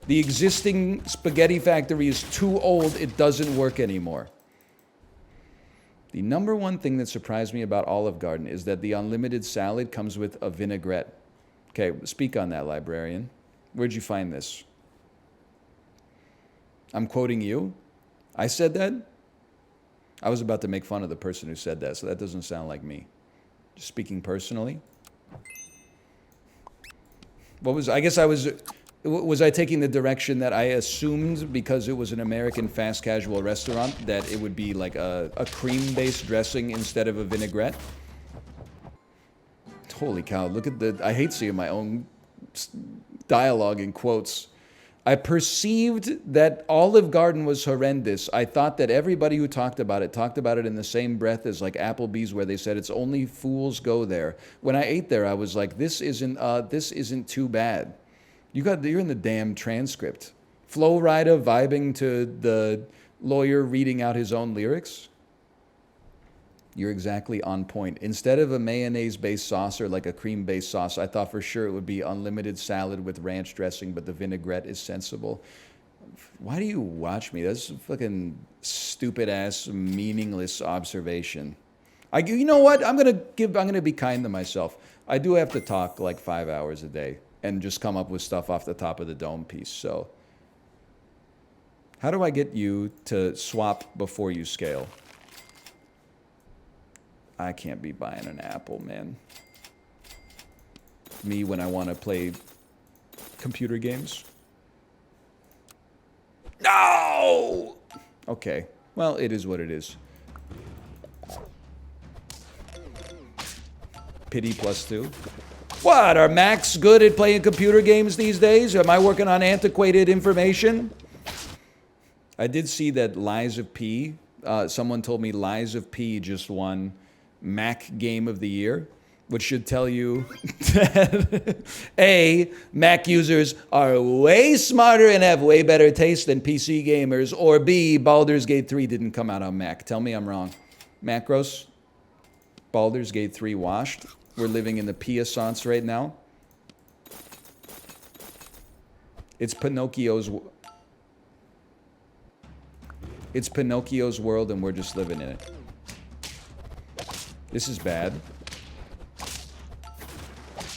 The existing spaghetti factory is too old. It doesn't work anymore. The number one thing that surprised me about Olive Garden is that the unlimited salad comes with a vinaigrette. Okay, speak on that, librarian. Where'd you find this? I'm quoting you. I said that? I was about to make fun of the person who said that, so that doesn't sound like me. Just speaking personally. I guess I was I taking the direction that I assumed because it was an American fast casual restaurant that it would be like a cream-based dressing instead of a vinaigrette? Holy cow, look at I hate seeing my own dialogue in quotes. I perceived that Olive Garden was horrendous. I thought that everybody who talked about it in the same breath as like Applebee's, where they said it's only fools go there. When I ate there, I was like, this isn't too bad. You're in the damn transcript. Flo Rida vibing to the lawyer reading out his own lyrics. You're exactly on point. Instead of a mayonnaise-based sauce or like a cream-based sauce, I thought for sure it would be unlimited salad with ranch dressing, but the vinaigrette is sensible. Why do you watch me? That's a fucking stupid-ass, meaningless observation. You know what? I'm gonna be kind to myself. I do have to talk like 5 hours a day and just come up with stuff off the top of the dome piece. So, how do I get you to swap before you scale? I can't be buying an Apple, man. Me when I want to play computer games. No! Okay. Well, it is what it is. Pity +2. What? Are Macs good at playing computer games these days? Am I working on antiquated information? I did see that Lies of P. Someone told me Lies of P just won Mac Game of the Year, which should tell you that A, Mac users are way smarter and have way better taste than PC gamers, or B, Baldur's Gate 3 didn't come out on Mac. Tell me I'm wrong. Macros, Baldur's Gate 3 washed. We're living in the P-assance right now. It's Pinocchio's world and we're just living in it. This is bad.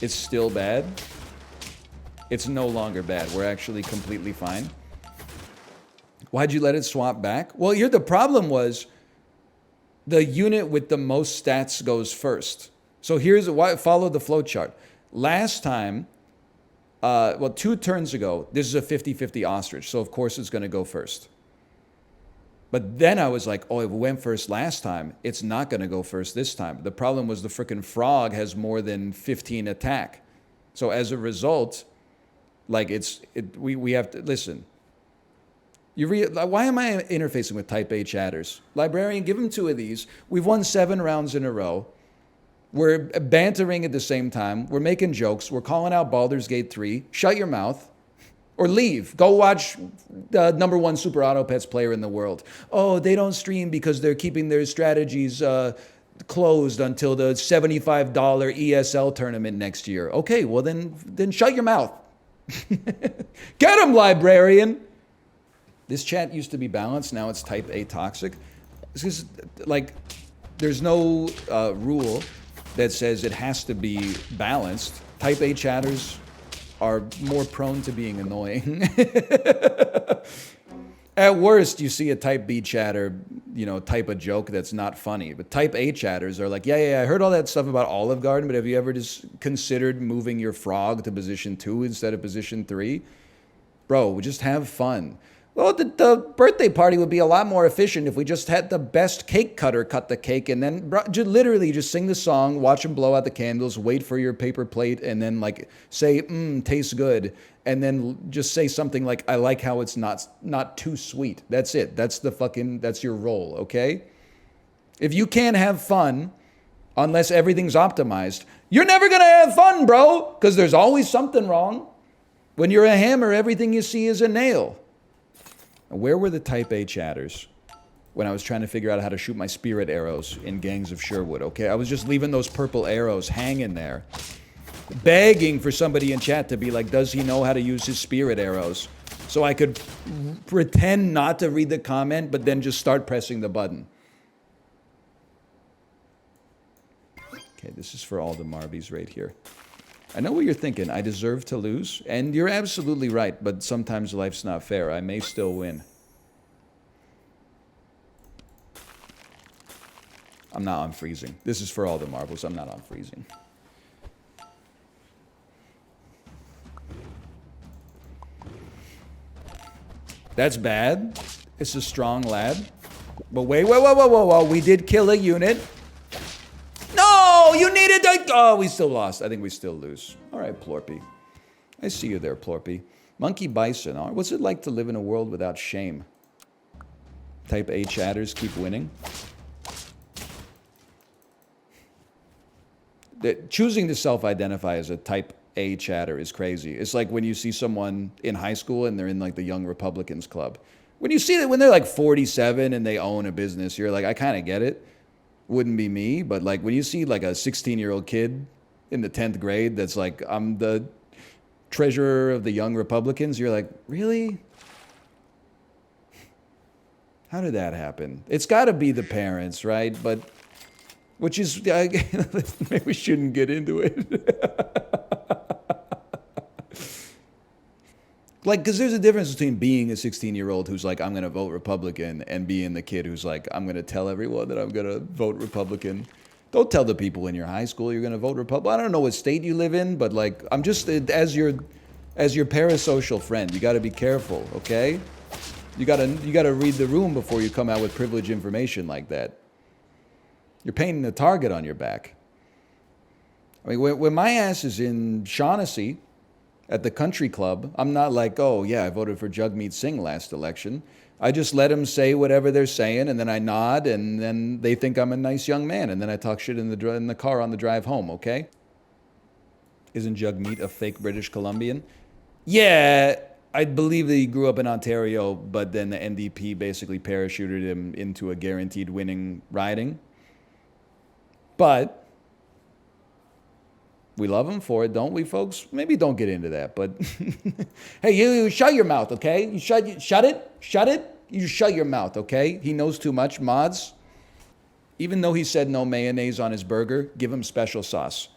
It's still bad. It's no longer bad. We're actually completely fine. Why'd you let it swap back? Well, the problem was the unit with the most stats goes first. So here's why. Follow the flow chart. Last time, 2 turns ago, this is a 50-50 ostrich, so of course it's going to go first. But then I was like, oh, it went first last time. It's not going to go first this time. The problem was the frickin' frog has more than 15 attack. So as a result, like we have to, listen. Why am I interfacing with type A chatters? Librarian, give him 2 of these. We've won 7 rounds in a row. We're bantering at the same time. We're making jokes. We're calling out Baldur's Gate 3. Shut your mouth. Or leave. Go watch the #1 Super Auto Pets player in the world. Oh, they don't stream because they're keeping their strategies closed until the $75 ESL tournament next year. Okay, well then shut your mouth. Get him, librarian. This chat used to be balanced. Now it's type A toxic. This is like, there's no rule that says it has to be balanced. Type A chatters are more prone to being annoying. At worst, you see a type B chatter, type a joke that's not funny. But type A chatters are like, yeah, I heard all that stuff about Olive Garden, but have you ever just considered moving your frog to position 2 instead of position 3? Bro, just have fun. Well, the birthday party would be a lot more efficient if we just had the best cake cutter cut the cake and then literally just sing the song, watch them blow out the candles, wait for your paper plate, and then like say, tastes good. And then just say something like, I like how it's not too sweet. That's it. That's your role, okay? If you can't have fun unless everything's optimized, you're never gonna have fun, bro, because there's always something wrong. When you're a hammer, everything you see is a nail. Where were the type A chatters when I was trying to figure out how to shoot my spirit arrows in Gangs of Sherwood, okay? I was just leaving those purple arrows hanging there, begging for somebody in chat to be like, does he know how to use his spirit arrows? So I could pretend not to read the comment, but then just start pressing the button. Okay, this is for all the Marbies right here. I know what you're thinking. I deserve to lose. And you're absolutely right, but sometimes life's not fair. I may still win. I'm not unfreezing. This is for all the marbles. I'm not unfreezing. That's bad. It's a strong lad. But wait, whoa. We did kill a unit. No, you needed to... Oh, we still lost. I think we still lose. All right, Plorpy. I see you there, Plorpy. Monkey Bison. All right. What's it like to live in a world without shame? Type A chatters keep winning. Choosing to self-identify as a type A chatter is crazy. It's like when you see someone in high school and they're in like the Young Republicans Club. When you see that when they're like 47 and they own a business, you're like, I kind of get it. Wouldn't be me, but like when you see like a 16-year-old kid in the 10th grade that's like, I'm the treasurer of the Young Republicans, you're like, really? How did that happen? It's got to be the parents, right? But, which is, maybe we shouldn't get into it. Like, because there's a difference between being a 16-year-old who's like, I'm going to vote Republican, and being the kid who's like, I'm going to tell everyone that I'm going to vote Republican. Don't tell the people in your high school you're going to vote Republican. I don't know what state you live in, but like, I'm just, as your parasocial friend, you got to be careful, okay? You got to read the room before you come out with privileged information like that. You're painting a target on your back. I mean, when my ass is in Shaughnessy, at the country club, I'm not like, oh, yeah, I voted for Jagmeet Singh last election. I just let them say whatever they're saying, and then I nod, and then they think I'm a nice young man, and then I talk shit in the car on the drive home, okay? Isn't Jagmeet a fake British Columbian? Yeah, I believe that he grew up in Ontario, but then the NDP basically parachuted him into a guaranteed winning riding. But we love him for it, don't we, folks? Maybe don't get into that, but hey, you shut your mouth, okay? You shut it. You shut your mouth, okay? He knows too much, mods. Even though he said no mayonnaise on his burger, give him special sauce.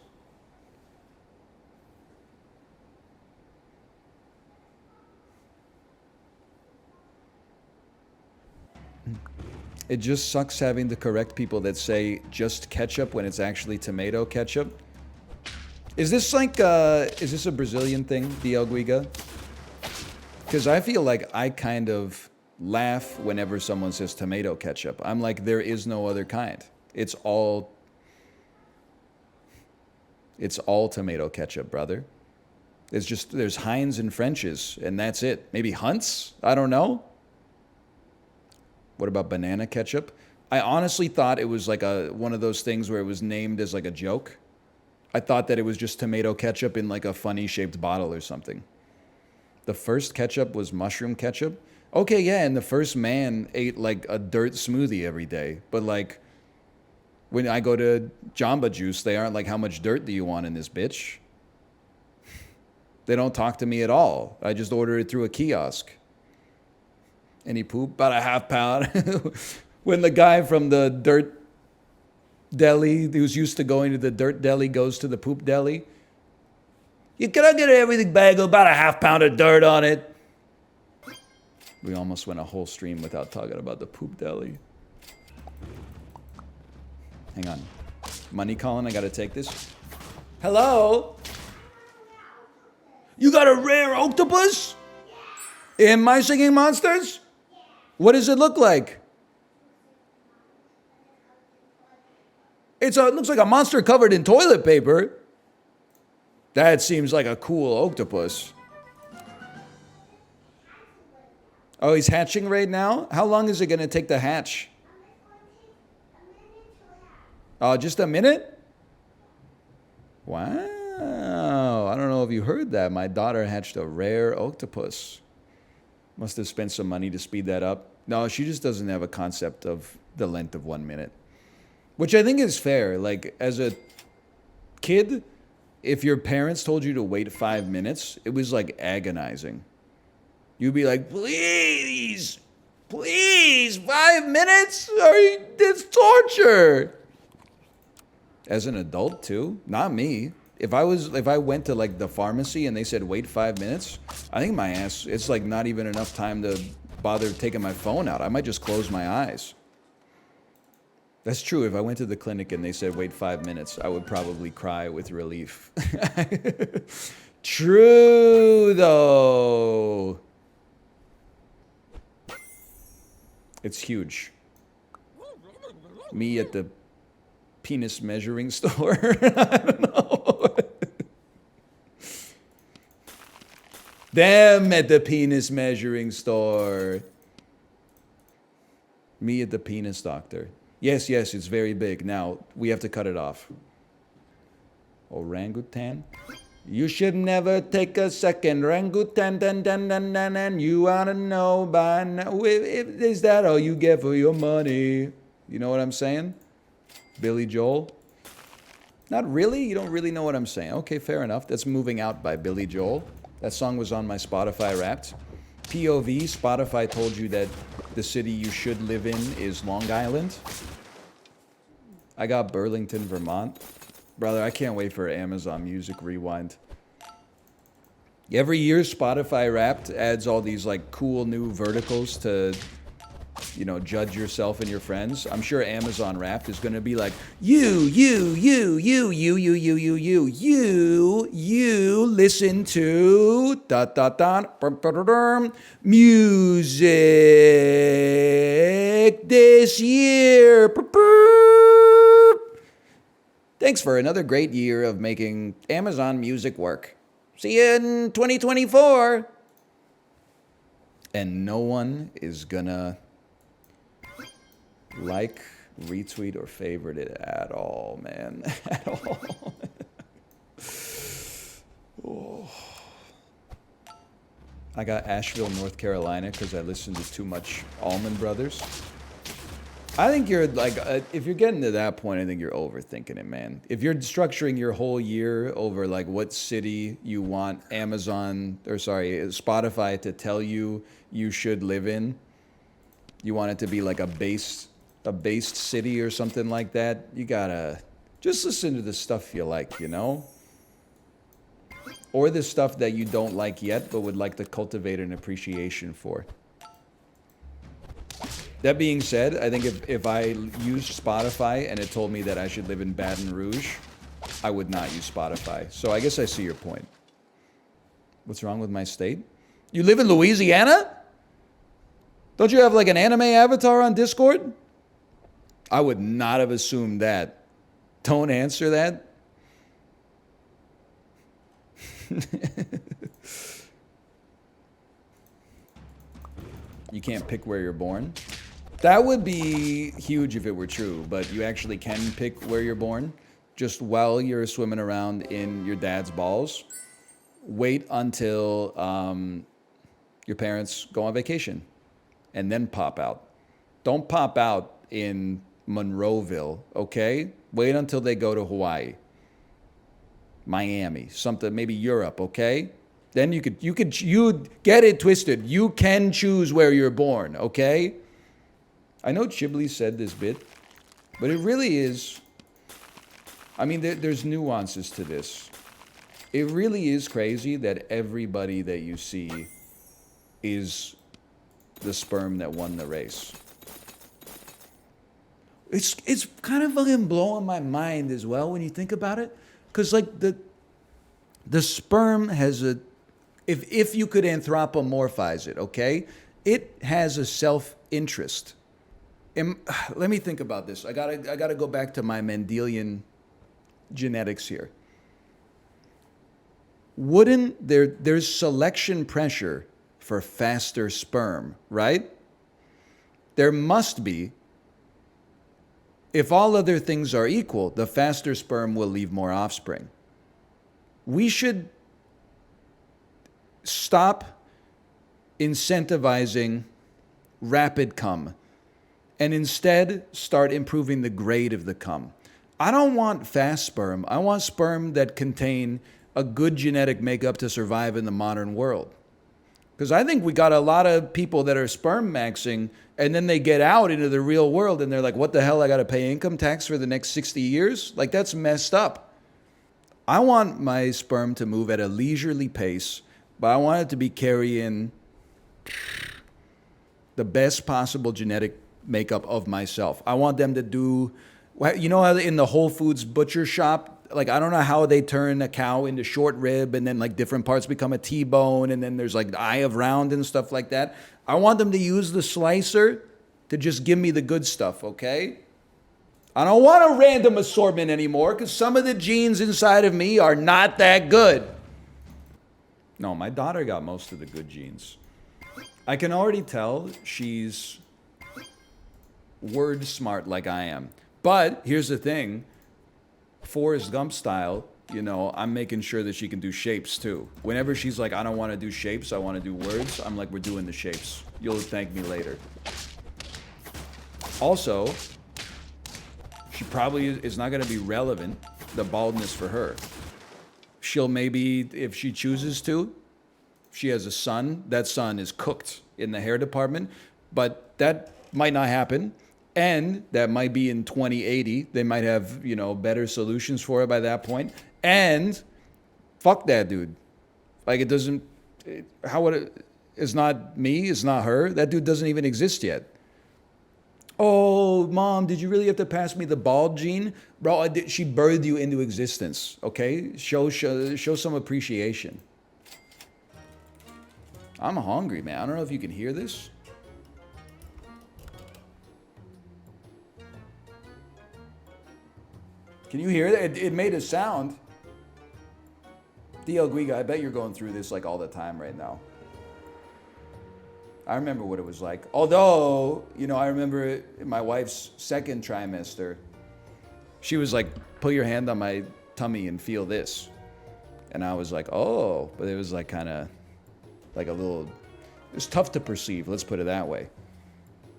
It just sucks having the correct people that say just ketchup when it's actually tomato ketchup. Is this like, is this a Brazilian thing, DL Guiga? Because I feel like I kind of laugh whenever someone says tomato ketchup. I'm like, there is no other kind. It's all tomato ketchup, brother. There's Heinz and French's, and that's it. Maybe Hunt's? I don't know. What about banana ketchup? I honestly thought it was like one of those things where it was named as like a joke. I thought that it was just tomato ketchup in like a funny shaped bottle or something. The first ketchup was mushroom ketchup. Okay, yeah, and the first man ate like a dirt smoothie every day. But like, when I go to Jamba Juice, they aren't like, how much dirt do you want in this bitch? They don't talk to me at all. I just order it through a kiosk. Any poop? About a half pound. When the guy from the dirt deli who's used to going to the dirt deli goes to the poop deli. Can I get everything bagel, about a half pound of dirt on it? We almost went a whole stream without talking about the poop deli. Hang on. Money calling, I gotta take this. Hello? You got a rare octopus? Am I singing monsters? What does it look like? It looks like a monster covered in toilet paper. That seems like a cool octopus. Oh, he's hatching right now? How long is it going to take to hatch? Oh, just a minute? Wow. I don't know if you heard that. My daughter hatched a rare octopus. Must have spent some money to speed that up. No, she just doesn't have a concept of the length of 1 minute. Which I think is fair. Like, as a kid, if your parents told you to wait 5 minutes, it was like agonizing. You'd be like, please, 5 minutes? It's torture. As an adult too, not me. If I went to like the pharmacy and they said wait 5 minutes, I think my ass, it's like not even enough time to bother taking my phone out. I might just close my eyes. That's true. If I went to the clinic and they said wait 5 minutes, I would probably cry with relief. True though. It's huge. Me at the penis measuring store. I don't know. Them at the penis measuring store. Me at the penis doctor. Yes, it's very big. Now, we have to cut it off. Orangutan? You should never take a second. Orangutan, and you ought to know by now. Is that all you get for your money? You know what I'm saying? Billy Joel? Not really? You don't really know what I'm saying. Okay, fair enough. That's Moving Out by Billy Joel. That song was on my Spotify Wrapped. POV, Spotify told you that the city you should live in is Long Island. I got Burlington, Vermont. Brother, I can't wait for Amazon Music Rewind. Every year, Spotify Wrapped adds all these like cool new verticals to, you know, judge yourself and your friends. I'm sure Amazon Wrapped is going to be like, you listen to music this year. Thanks for another great year of making Amazon Music work. See you in 2024. And no one is gonna like, retweet, or favorite it at all, man. At all. Oh. I got Asheville, North Carolina, because I listened to too much Allman Brothers. I think you're like, if you're getting to that point, I think you're overthinking it, man. If you're structuring your whole year over like what city you want Spotify to tell you should live in, you want it to be like a based city or something like that, you gotta just listen to the stuff you like, you know? Or the stuff that you don't like yet, but would like to cultivate an appreciation for. That being said, I think if I used Spotify and it told me that I should live in Baton Rouge, I would not use Spotify. So I guess I see your point. What's wrong with my state? You live in Louisiana? Don't you have like an anime avatar on Discord? I would not have assumed that. Don't answer that. You can't pick where you're born. That would be huge if it were true, but you actually can pick where you're born. Just while you're swimming around in your dad's balls, wait until your parents go on vacation and then pop out. Don't pop out in Monroeville, okay? Wait until they go to Hawaii, Miami, something, maybe Europe, okay? Then you get it twisted. You can choose where you're born, okay? I know Chiblee said this bit, but it really is, I mean, there's nuances to this. It really is crazy that everybody that you see is the sperm that won the race. It's kind of fucking blowing my mind as well when you think about it, because like the sperm has if you could anthropomorphize it, okay? It has a self-interest. Let me think about this. I gotta go back to my Mendelian genetics here. Wouldn't there's selection pressure for faster sperm, right? There must be. If all other things are equal, the faster sperm will leave more offspring. We should stop incentivizing rapid cum and instead start improving the grade of the cum. I don't want fast sperm. I want sperm that contain a good genetic makeup to survive in the modern world. Because I think we got a lot of people that are sperm maxing and then they get out into the real world and they're like, what the hell, I got to pay income tax for the next 60 years? Like, that's messed up. I want my sperm to move at a leisurely pace, but I want it to be carrying the best possible genetic makeup of myself. I want them to do, you know how in the Whole Foods butcher shop, like, I don't know how they turn a cow into short rib and then like different parts become a T-bone and then there's like the eye of round and stuff like that. I want them to use the slicer to just give me the good stuff, okay? I don't want a random assortment anymore because some of the genes inside of me are not that good. No, my daughter got most of the good genes. I can already tell she's word smart like I am. But here's the thing. Forrest Gump style, you know, I'm making sure that she can do shapes too. Whenever she's like, I don't want to do shapes, I want to do words, I'm like, we're doing the shapes. You'll thank me later. Also, she probably is not going to be relevant, the baldness for her. She'll maybe, if she chooses to, she has a son, that son is cooked in the hair department, but that might not happen. And that might be in 2080. They might have, you know, better solutions for it by that point. And fuck that dude. Like, it doesn't, how would it, it's not me, it's not her. That dude doesn't even exist yet. Oh, mom, did you really have to pass me the bald gene? Bro, she birthed you into existence, okay? Show some appreciation. I'm hungry, man. I don't know if you can hear this. Can you hear that? It made a sound. DL Guiga, I bet you're going through this like all the time right now. I remember what it was like. Although, you know, I remember in my wife's second trimester, she was like, put your hand on my tummy and feel this. And I was like, oh, but it was like kind of like a little, it was tough to perceive, let's put it that way.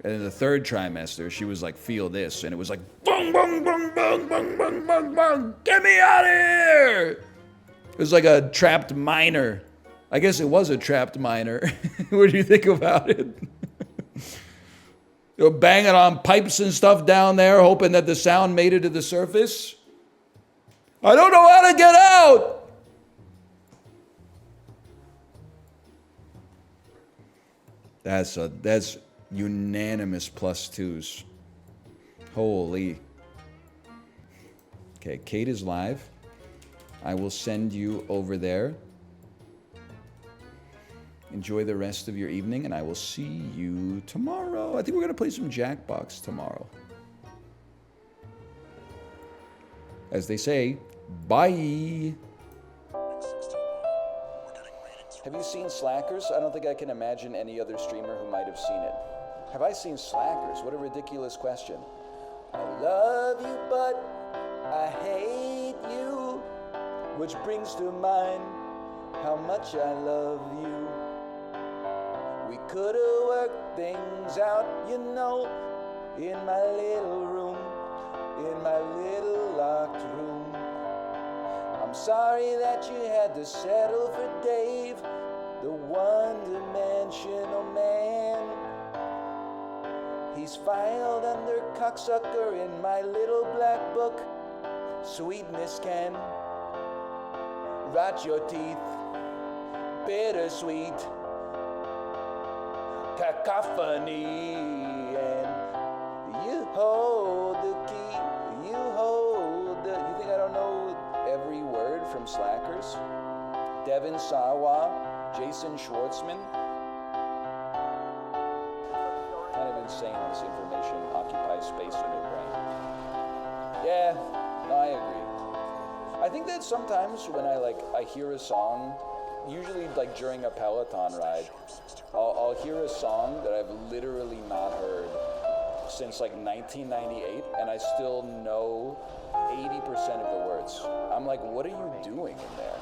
And in the third trimester, she was like, feel this. And it was like, bung, bung, bung, bung, bung, bung, bung, bung. Get me out of here. It was like a trapped miner. I guess it was a trapped miner. What do you think about it? You know, banging on pipes and stuff down there, hoping that the sound made it to the surface. I don't know how to get out. That's unanimous +2s. Holy. Okay, Kate is live. I will send you over there. Enjoy the rest of your evening, and I will see you tomorrow. I think we're going to play some Jackbox tomorrow. As they say, bye. Have you seen Slackers? I don't think I can imagine any other streamer who might have seen it. Have I seen Slackers? What a ridiculous question. I love you, but I hate you, which brings to mind how much I love you. We could have worked things out, you know, in my little room, in my little locked room. I'm sorry that you had to settle for Dave, the one-dimensional man. He's filed under cocksucker in my little black book. Sweetness can rot your teeth, bittersweet cacophony, and you hold the key, you hold the... You think I don't know every word from Slackers? Devin Sawa, Jason Schwartzman. Kind of insane this information occupies space in your brain. Yeah, no, I agree. I think that sometimes when I hear a song, usually like during a Peloton ride, I'll hear a song that I've literally not heard since like 1998, and I still know 80% of the words. I'm like, what are you doing in there?